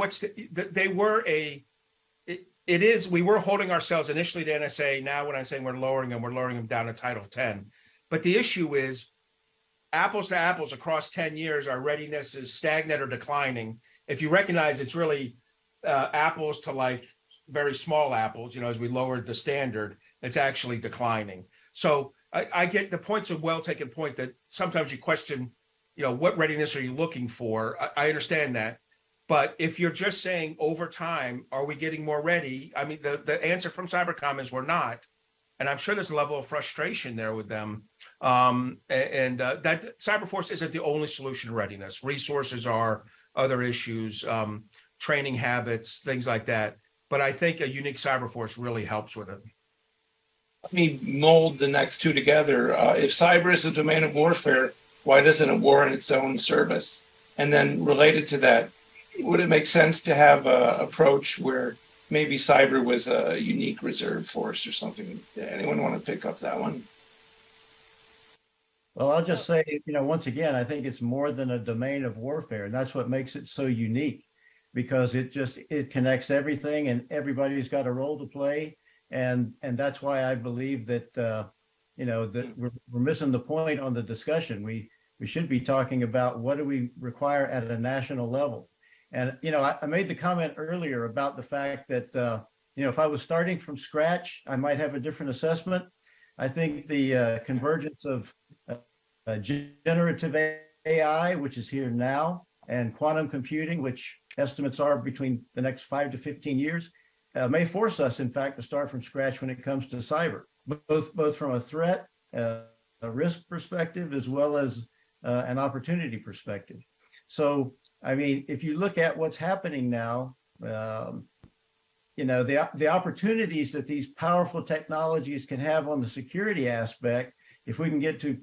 were holding ourselves initially to NSA. Now when I'm saying we're lowering them down to Title 10. But the issue is apples to apples across 10 years, our readiness is stagnant or declining. If you recognize it's really apples to like very small apples, as we lowered the standard, it's actually declining. So I get the point's a well-taken point that sometimes you question, what readiness are you looking for? I understand that. But if you're just saying over time, are we getting more ready? I mean, the answer from Cybercom is we're not. And I'm sure there's a level of frustration there with them. That Cyberforce isn't the only solution to readiness. Resources are, other issues, training habits, things like that. But I think a unique Cyberforce really helps with it. Let me mold the next two together. If cyber is a domain of warfare, why doesn't it war in its own service? And then related to that, would it make sense to have an approach where maybe cyber was a unique reserve force or something. Anyone want to pick up that one? Well, I'll just say, once again, I think it's more than a domain of warfare, and that's what makes it so unique, because it connects everything, and everybody's got a role to play, and that's why I believe that that we're missing the point on the discussion. We should be talking about what do we require at a national level, and I made the comment earlier about the fact that if I was starting from scratch, I might have a different assessment. I think the convergence of generative AI, which is here now, and quantum computing, which estimates are between the next 5 to 15 years, may force us, in fact, to start from scratch when it comes to cyber, both from a threat, a risk perspective, as well as an opportunity perspective. So, I mean, if you look at what's happening now, the opportunities that these powerful technologies can have on the security aspect, if we can get to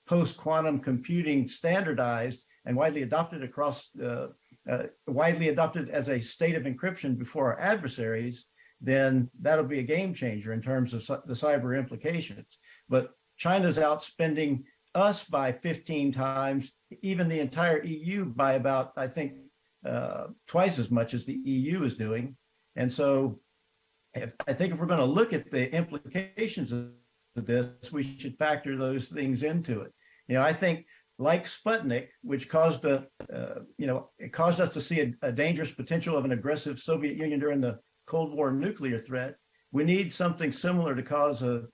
post-quantum computing standardized and widely adopted as a state of encryption before our adversaries, then that'll be a game changer in terms of the cyber implications. But China's outspending us by 15 times, even the entire EU by about, I think, twice as much as the EU is doing. And so I think if we're going to look at the implications of this, we should factor those things into it. I think like Sputnik, which caused it caused us to see a dangerous potential of an aggressive Soviet Union during the Cold War nuclear threat, we need something similar to cause a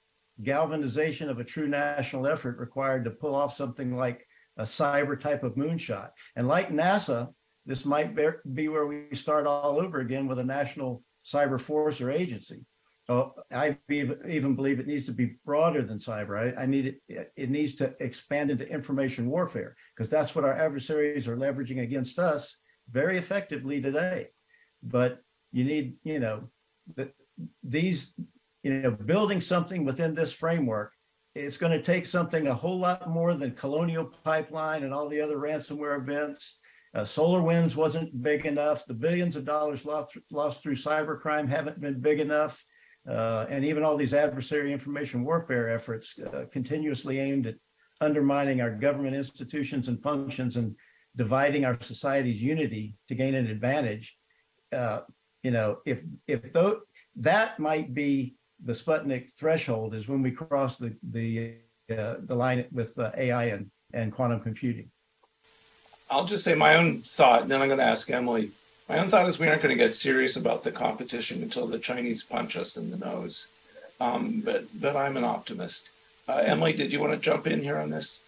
galvanization of a true national effort required to pull off something like a cyber type of moonshot. And like NASA, this might be where we start all over again with a national cyber force or agency. I even believe it needs to be broader than cyber. It needs to expand into information warfare, because that's what our adversaries are leveraging against us very effectively today. But you need, building something within this framework, it's going to take something a whole lot more than Colonial Pipeline and all the other ransomware events. SolarWinds wasn't big enough. The billions of dollars lost through cybercrime haven't been big enough. And even all these adversary information warfare efforts continuously aimed at undermining our government institutions and functions and dividing our society's unity to gain an advantage. If that might be the Sputnik threshold, is when we cross the line with AI and quantum computing. I'll just say my own thought, and then I'm going to ask Emily. My own thought is we aren't going to get serious about the competition until the Chinese punch us in the nose. But I'm an optimist. Emily, did you want to jump in here on this?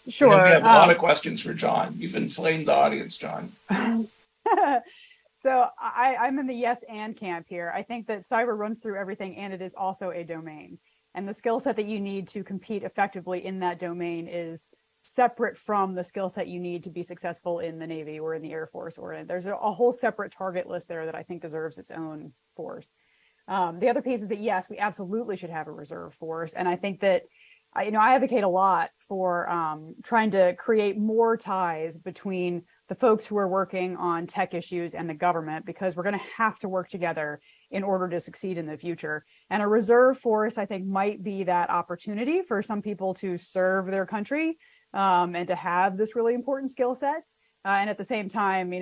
Sure. We have a lot of questions for John. You've inflamed the audience, John. So I'm in the yes and camp here. I think that cyber runs through everything, and it is also a domain. And the skill set that you need to compete effectively in that domain is separate from the skill set you need to be successful in the Navy or in the Air Force, there's a whole separate target list there that I think deserves its own force. The other piece is that, yes, we absolutely should have a reserve force. And I think that, I advocate a lot for trying to create more ties between the folks who are working on tech issues and the government, because we're going to have to work together in order to succeed in the future. And a reserve force, I think, might be that opportunity for some people to serve their country and to have this really important skill set, and at the same time,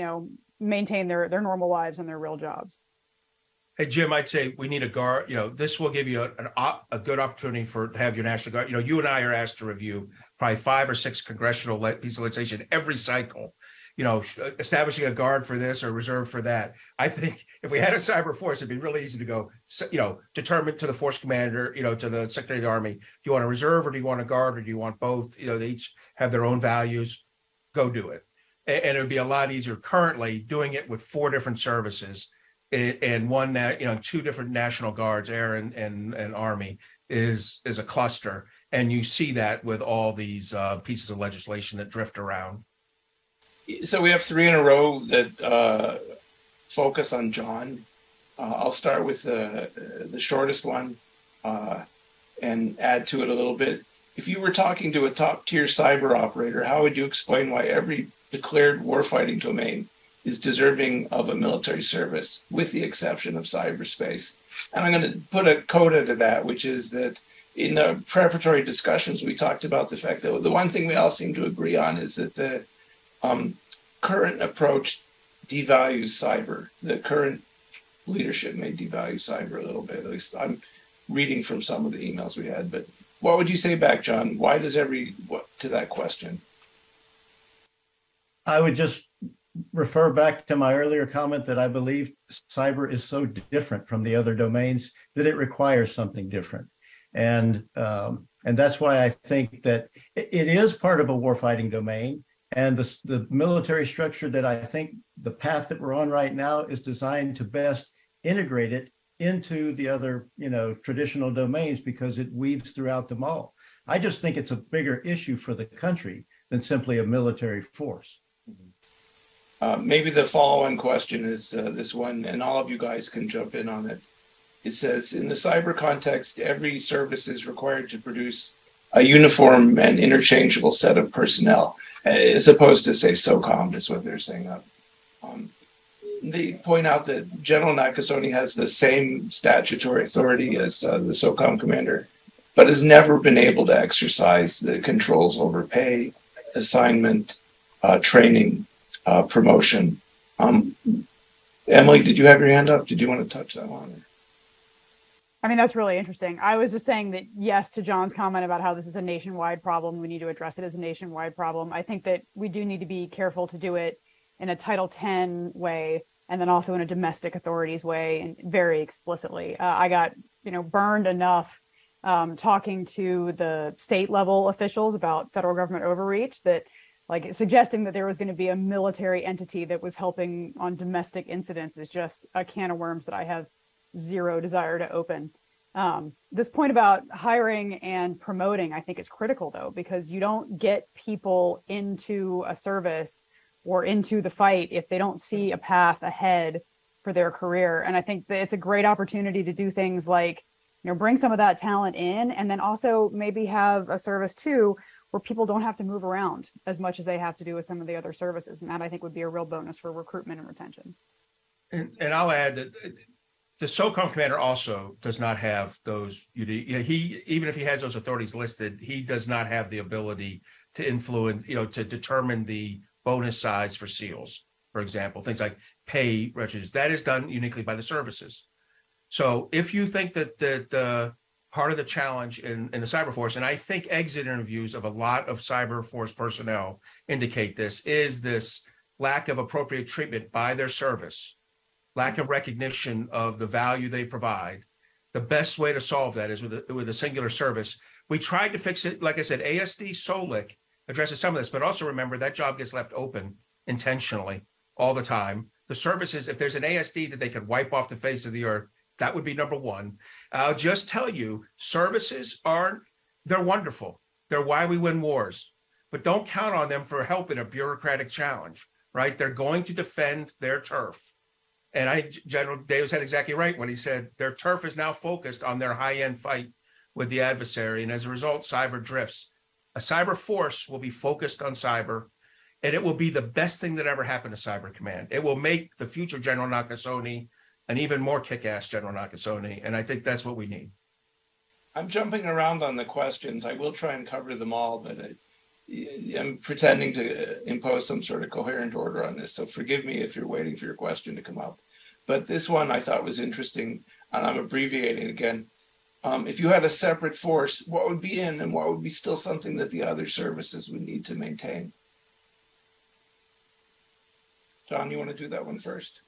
maintain their normal lives and their real jobs. Hey, Jim, I'd say we need a guard. This will give you a good opportunity to have your National Guard. You and I are asked to review probably 5 or 6 congressional pieces of legislation every cycle. Establishing a guard for this or reserve for that. I think if we had a cyber force, it'd be really easy to go, determine to the force commander, to the Secretary of the Army, do you want a reserve or do you want a guard or do you want both? They each have their own values. Go do it. And it would be a lot easier currently doing it with 4 different services and one that, 2 different National Guards, Air and Army is a cluster. And you see that with all these pieces of legislation that drift around. So we have 3 in a row that focus on John. I'll start with the shortest one and add to it a little bit. If you were talking to a top-tier cyber operator, how would you explain why every declared warfighting domain is deserving of a military service, with the exception of cyberspace. And I'm going to put a coda to that, which is that in the preparatory discussions, we talked about the fact that the one thing we all seem to agree on is that the current approach devalues cyber. The current leadership may devalue cyber a little bit. At least I'm reading from some of the emails we had. But what would you say back, John? Why does to that question? I would just refer back to my earlier comment that I believe cyber is so different from the other domains that it requires something different. And that's why I think that it is part of a warfighting domain. And the military structure that I think the path that we're on right now is designed to best integrate it into the other, traditional domains, because it weaves throughout them all. I just think it's a bigger issue for the country than simply a military force. Maybe the following question is this one, and all of you guys can jump in on it. It says, in the cyber context, every service is required to produce a uniform and interchangeable set of personnel, as opposed to, say, SOCOM, is what they're saying. They point out that General Nakasone has the same statutory authority as the SOCOM commander, but has never been able to exercise the controls over pay, assignment, training, promotion. Emily, did you have your hand up? Did you want to touch that one? I mean, that's really interesting. I was just saying that yes to John's comment about how this is a nationwide problem. We need to address it as a nationwide problem. I think that we do need to be careful to do it in a Title X way, and then also in a domestic authorities way, and very explicitly. I got, burned enough talking to the state level officials about federal government overreach that, like, suggesting that there was going to be a military entity that was helping on domestic incidents is just a can of worms that I have zero desire to open. This point about hiring and promoting, I think, is critical, though, because you don't get people into a service or into the fight if they don't see a path ahead for their career. And I think that it's a great opportunity to do things like, bring some of that talent in, and then also maybe have a service too where people don't have to move around as much as they have to do with some of the other services. And that, I think, would be a real bonus for recruitment and retention. And I'll add that the SOCOM commander also does not have those. He, even if he has those authorities listed, he does not have the ability to influence, to determine the bonus size for SEALs, for example, things like pay registers. That is done uniquely by the services. So if you think that part of the challenge in the cyber force, and I think exit interviews of a lot of cyber force personnel indicate this, is this lack of appropriate treatment by their service, lack of recognition of the value they provide. The best way to solve that is with a singular service. We tried to fix it. Like I said, ASD SOLIC addresses some of this, but also remember that job gets left open intentionally all the time. The services, if there's an ASD that they could wipe off the face of the earth, that would be number one. I'll just tell you, services they're wonderful. They're why we win wars, but don't count on them for help in a bureaucratic challenge, right? They're going to defend their turf. And General Davis had exactly right when he said their turf is now focused on their high-end fight with the adversary. And as a result, cyber drifts. A cyber force will be focused on cyber, and it will be the best thing that ever happened to Cyber Command. It will make the future General Nakasone an even more kick-ass General Nakasone, and I think that's what we need. I'm jumping around on the questions. I will try and cover them all, but I'm pretending to impose some sort of coherent order on this, so forgive me if you're waiting for your question to come up. But this one I thought was interesting, and I'm abbreviating again. If you had a separate force, what would be in and what would be still something that the other services would need to maintain? John, you want to do that one first?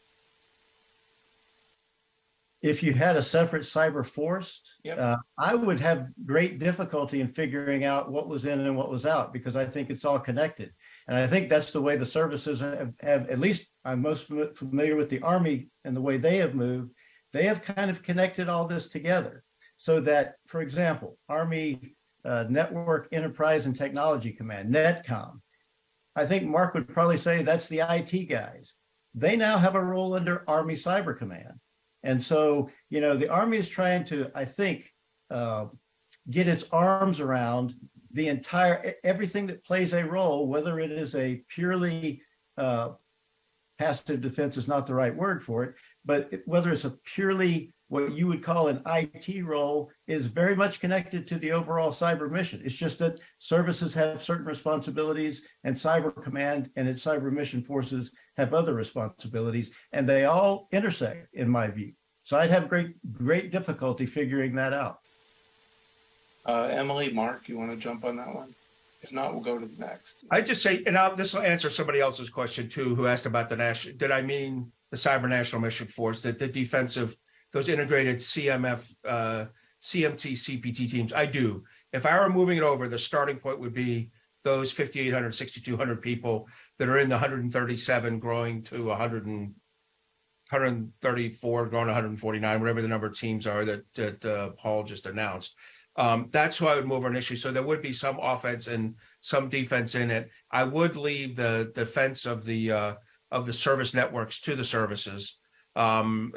If you had a separate cyber force, Yep. I would have great difficulty in figuring out what was in and what was out, because I think it's all connected. And I think that's the way the services have at least I'm most familiar with the Army and the way they have moved. They have kind of connected all this together so that, for example, Army Network Enterprise and Technology Command, NETCOM, I think Mark would probably say that's the IT guys. They now have a role under Army Cyber Command. And so, the Army is trying to, I think, get its arms around everything that plays a role, whether it is a purely passive defense is not the right word for it, but whether it's a purely what you would call an IT role is very much connected to the overall cyber mission. It's just that services have certain responsibilities and Cyber Command and its cyber mission forces have other responsibilities, and they all intersect in my view. So I'd have great difficulty figuring that out. Emily, Mark, you want to jump on that one? If not, we'll go to the next. I just say, and this will answer somebody else's question too, who asked about the national. Did I mean the Cyber National Mission Force, that the defensive, those integrated CMT, CPT teams? I do. If I were moving it over, the starting point would be those 5,800, 6,200 people that are in the 137 growing to 134, growing to 149, whatever the number of teams are that Paul just announced. That's who I would move initially. So there would be some offense and some defense in it. I would leave the defense of the service networks to the services. And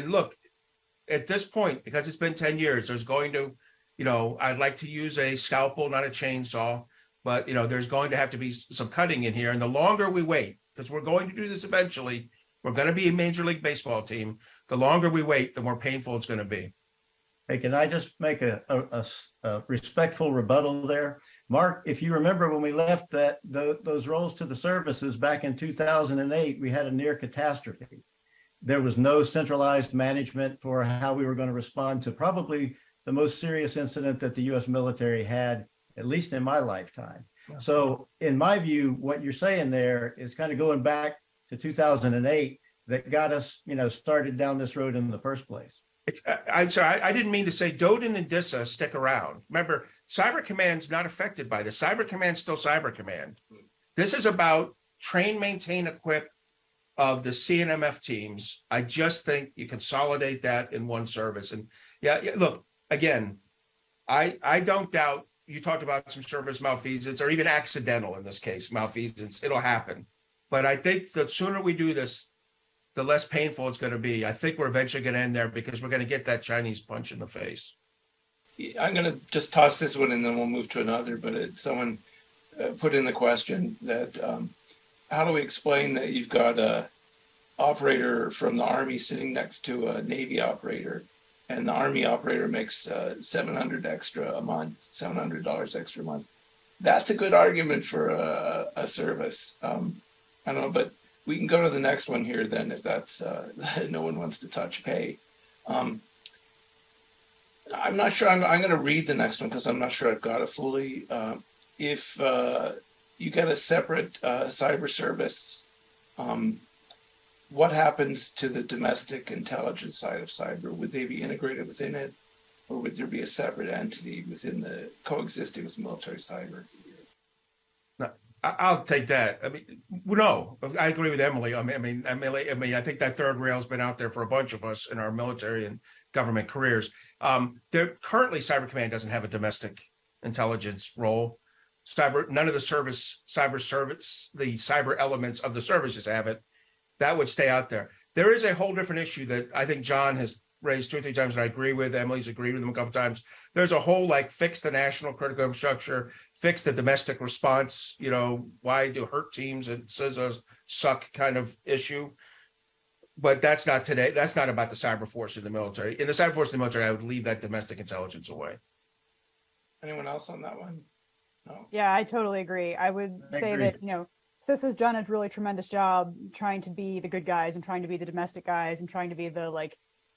look, at this point, because it's been 10 years, there's going to, I'd like to use a scalpel, not a chainsaw, but there's going to have to be some cutting in here. And the longer we wait, because we're going to do this eventually, we're going to be a Major League Baseball team. The longer we wait, the more painful it's going to be. Hey, can I just make a respectful rebuttal there? Mark, if you remember when we left those roles to the services back in 2008, we had a near catastrophe. There was no centralized management for how we were going to respond to probably the most serious incident that the U.S. military had, at least in my lifetime. So in my view, what you're saying there is kind of going back to 2008 that got us, started down this road in the first place. I'm sorry, I didn't mean to say Doden and DISA stick around. Remember, Cyber Command's not affected by this. Cyber Command's still Cyber Command. This is about train, maintain, equip of the CNMF teams. I just think you consolidate that in one service. And yeah, look, again, I don't doubt you talked about some service malfeasance or even accidental in this case, malfeasance. It'll happen. But I think the sooner we do this, the less painful it's going to be. I think we're eventually going to end there because we're going to get that Chinese punch in the face. I'm going to just toss this one and then we'll move to another. But someone put in the question that how do we explain that you've got a operator from the Army sitting next to a Navy operator, and the Army operator makes $700 extra a month, $700 extra a month? That's a good argument for a service. I don't know, but we can go to the next one here then, if that's no one wants to touch pay. I'm not sure. I'm going to read the next one because I'm not sure I've got it fully. If you get a separate cyber service, what happens to the domestic intelligence side of cyber? Would they be integrated within it, or would there be a separate entity within the coexisting with military cyber? I'll take that. I mean, no, I agree with Emily. I mean, I think that third rail's been out there for a bunch of us in our military and government careers. Currently, Cyber Command doesn't have a domestic intelligence role. None of the cyber elements of the services have it. That would stay out there. There is a whole different issue that I think John has raised 2 or 3 times, and I agree with. Emily's agreed with him a couple times. There's a whole fix the national critical infrastructure, fix the domestic response. Why do hurt teams and CSIS suck kind of issue? But that's not today. That's not about the cyber force in the military. In the cyber force in the military, I would leave that domestic intelligence away. Anyone else on that one? No. Yeah, I totally agree. I would say that CIS has done a really tremendous job trying to be the good guys and trying to be the domestic guys and trying to be the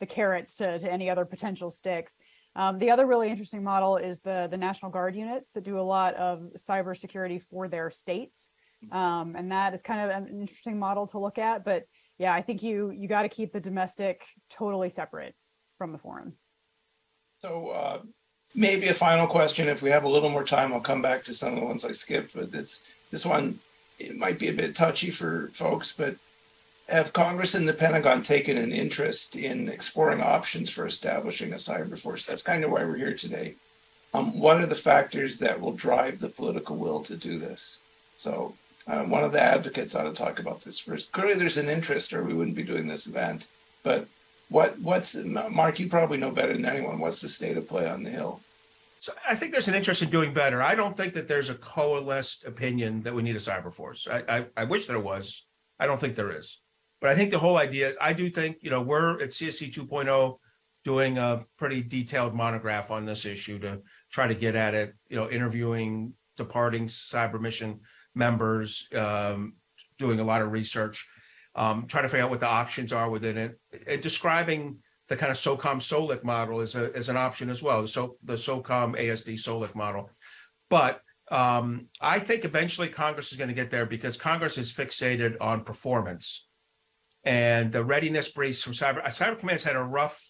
carrots to any other potential sticks. The other really interesting model is the National Guard units that do a lot of cybersecurity for their states. And that is kind of an interesting model to look at. But yeah, I think you got to keep the domestic totally separate from the foreign. So maybe a final question. If we have a little more time, I'll come back to some of the ones I skipped. But this one, it might be a bit touchy for folks, but have Congress and the Pentagon taken an interest in exploring options for establishing a cyber force? That's kind of why we're here today. What are the factors that will drive the political will to do this? So one of the advocates ought to talk about this first. Clearly there's an interest or we wouldn't be doing this event. But what's Mark, you probably know better than anyone. What's the state of play on the Hill? So I think there's an interest in doing better. I don't think that there's a coalesced opinion that we need a cyber force. I wish there was. I don't think there is. But I think the whole idea is, I do think, we're at CSC 2.0 doing a pretty detailed monograph on this issue to try to get at it, interviewing departing cyber mission members, doing a lot of research, trying to figure out what the options are within it, and describing the kind of SOCOM SOLIC model as an option as well, so the SOCOM ASD SOLIC model. But I think eventually Congress is going to get there, because Congress is fixated on performance. And the readiness briefs from Cyber Command's had a rough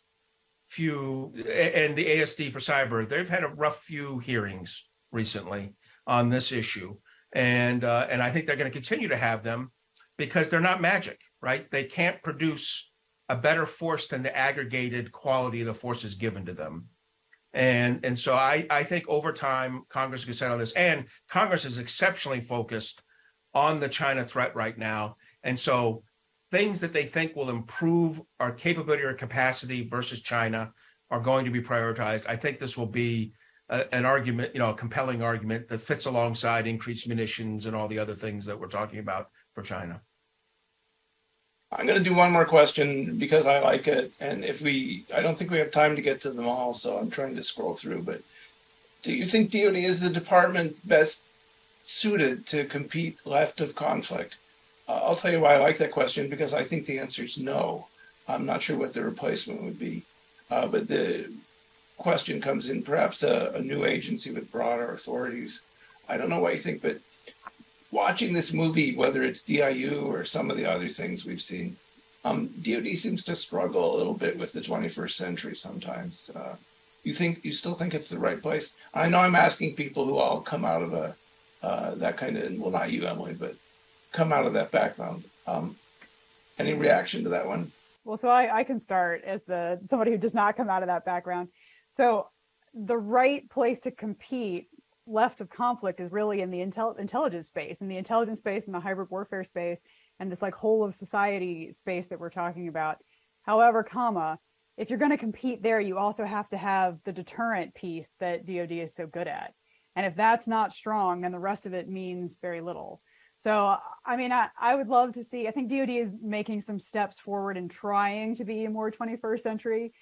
few, and the ASD for cyber, they've had a rough few hearings recently on this issue. And I think they're going to continue to have them, because they're not magic, right? They can't produce a better force than the aggregated quality of the forces given to them. And so I think over time, Congress can settle this. And Congress is exceptionally focused on the China threat right now. And so things that they think will improve our capability or capacity versus China are going to be prioritized. I think this will be an argument, a compelling argument that fits alongside increased munitions and all the other things that we're talking about for China. I'm going to do one more question because I like it. And I don't think we have time to get to them all, so I'm trying to scroll through. But do you think DoD is the department best suited to compete left of conflict? I'll tell you why I like that question, because I think the answer is no. I'm not sure what the replacement would be. But the question comes in perhaps a new agency with broader authorities. I don't know what you think, but watching this movie, whether it's DIU or some of the other things we've seen, DoD seems to struggle a little bit with the 21st century sometimes. You still think it's the right place? I know I'm asking people who all come out of that kind of, well, not you, Emily, but come out of that background. Any reaction to that one? Well, so I can start as somebody who does not come out of that background. So the right place to compete left of conflict is really in the intelligence space, and the hybrid warfare space, and this like whole of society space that we're talking about. However, if you're going to compete there, you also have to have the deterrent piece that DoD is so good at. And if that's not strong, then the rest of it means very little. So, I mean, I would love to see, I think DoD is making some steps forward in trying to be more 21st century.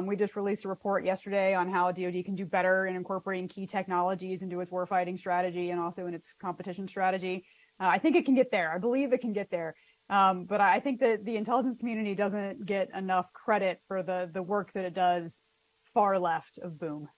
We just released a report yesterday on how DoD can do better in incorporating key technologies into its warfighting strategy and also in its competition strategy. I think it can get there. I believe it can get there. But I think that the intelligence community doesn't get enough credit for the work that it does far left of boom.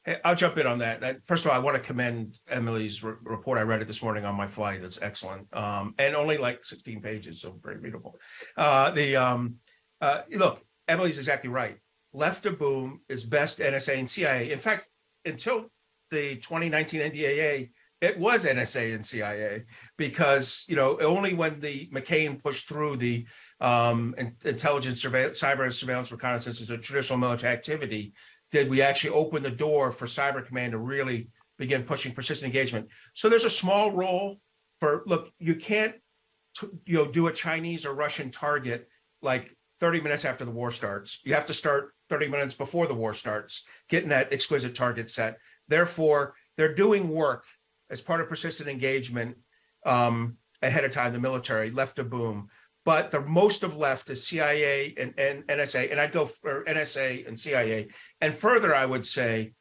Hey, I'll jump in on that. First of all, I want to commend Emily's report. I read it this morning on my flight. It's excellent. And only like 16 pages, so very readable. Look, Emily's exactly right. Left of boom is best NSA and CIA. In fact, until the 2019 NDAA, it was NSA and CIA, because only when the McCain pushed through the intelligence, cyber surveillance, reconnaissance as a traditional military activity, did we actually open the door for Cyber Command to really begin pushing persistent engagement. So there's a small role for, look, you can't do a Chinese or Russian target like 30 minutes after the war starts. You have to start 30 minutes before the war starts, getting that exquisite target set. Therefore, they're doing work as part of persistent engagement ahead of time, the military, left of boom. But the most of left is CIA and NSA, and I'd go for NSA and CIA. And further, I would say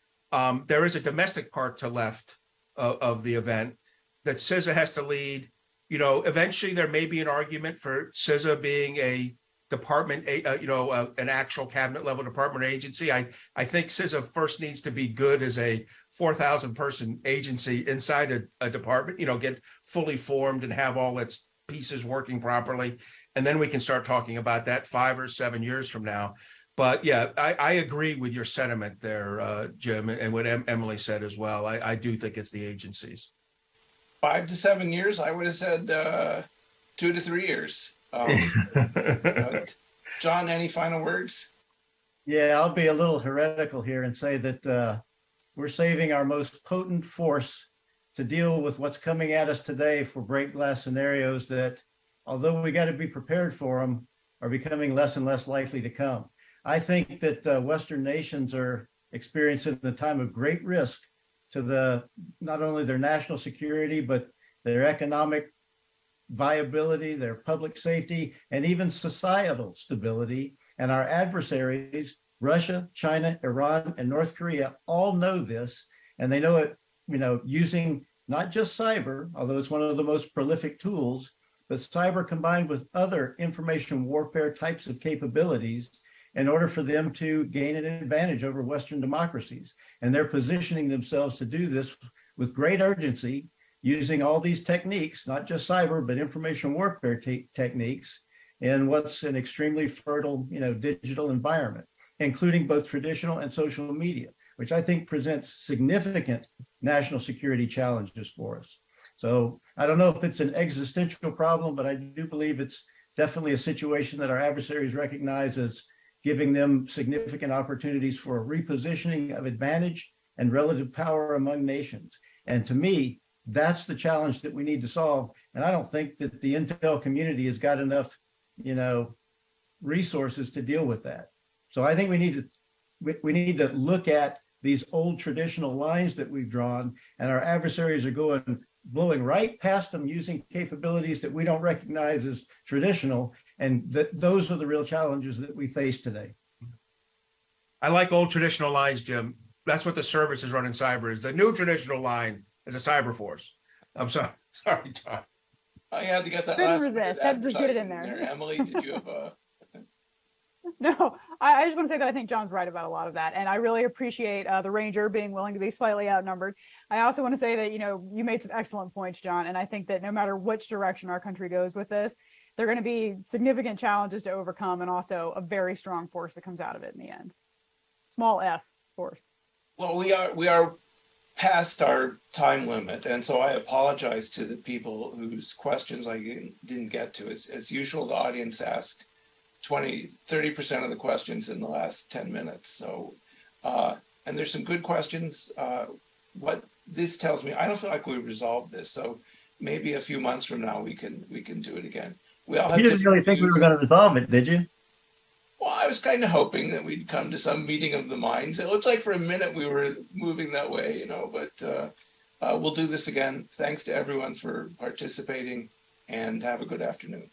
there is a domestic part to left of the event that CSIS has to lead. Eventually there may be an argument for CSIS being a department, an actual cabinet level department or agency. I think CSIS first needs to be good as a 4,000 person agency inside a department, get fully formed and have all its pieces working properly. And then we can start talking about that 5 or 7 years from now. But yeah, I agree with your sentiment there, Jim, and what Emily said as well. I do think it's the agencies. 5 to 7 years, I would have said 2 to 3 years. John, any final words? Yeah, I'll be a little heretical here and say that we're saving our most potent force to deal with what's coming at us today for break glass scenarios that, although we got to be prepared for them, are becoming less and less likely to come. I think that Western nations are experiencing a time of great risk to not only their national security, but their economic viability, their public safety, and even societal stability. And our adversaries, Russia, China, Iran, and North Korea, all know this, and they know it, using not just cyber, although it's one of the most prolific tools, but cyber combined with other information warfare types of capabilities in order for them to gain an advantage over Western democracies. And they're positioning themselves to do this with great urgency, using all these techniques, not just cyber, but information warfare techniques in what's an extremely fertile, digital environment, including both traditional and social media, which I think presents significant national security challenges for us. So I don't know if it's an existential problem, but I do believe it's definitely a situation that our adversaries recognize as giving them significant opportunities for repositioning of advantage and relative power among nations. And to me, that's the challenge that we need to solve. And I don't think that the intel community has got enough, resources to deal with that. So I think we need to look at these old traditional lines that we've drawn, and our adversaries are blowing right past them using capabilities that we don't recognize as traditional. And those are the real challenges that we face today. I like old traditional lines, Jim. That's what the service is running cyber is. The new traditional line is a cyber force. I'm sorry, Tom. I had to get that Couldn't last resist. Had to just get it in there. Emily, did you have a... No, I just want to say that I think John's right about a lot of that. And I really appreciate the Ranger being willing to be slightly outnumbered. I also want to say that, you made some excellent points, John. And I think that no matter which direction our country goes with this, there are going to be significant challenges to overcome and also a very strong force that comes out of it in the end. Small f force. Well, we are past our time limit. And so I apologize to the people whose questions I didn't get to. As usual, the audience asked 30% of the questions in the last 10 minutes. So, and there's some good questions. What this tells me, I don't feel like we resolved this. So maybe a few months from now, we can do it again. We all have You didn't really think we were going to resolve it, did you? Well, I was kind of hoping that we'd come to some meeting of the minds. It looks like for a minute we were moving that way, but we'll do this again. Thanks to everyone for participating, and have a good afternoon.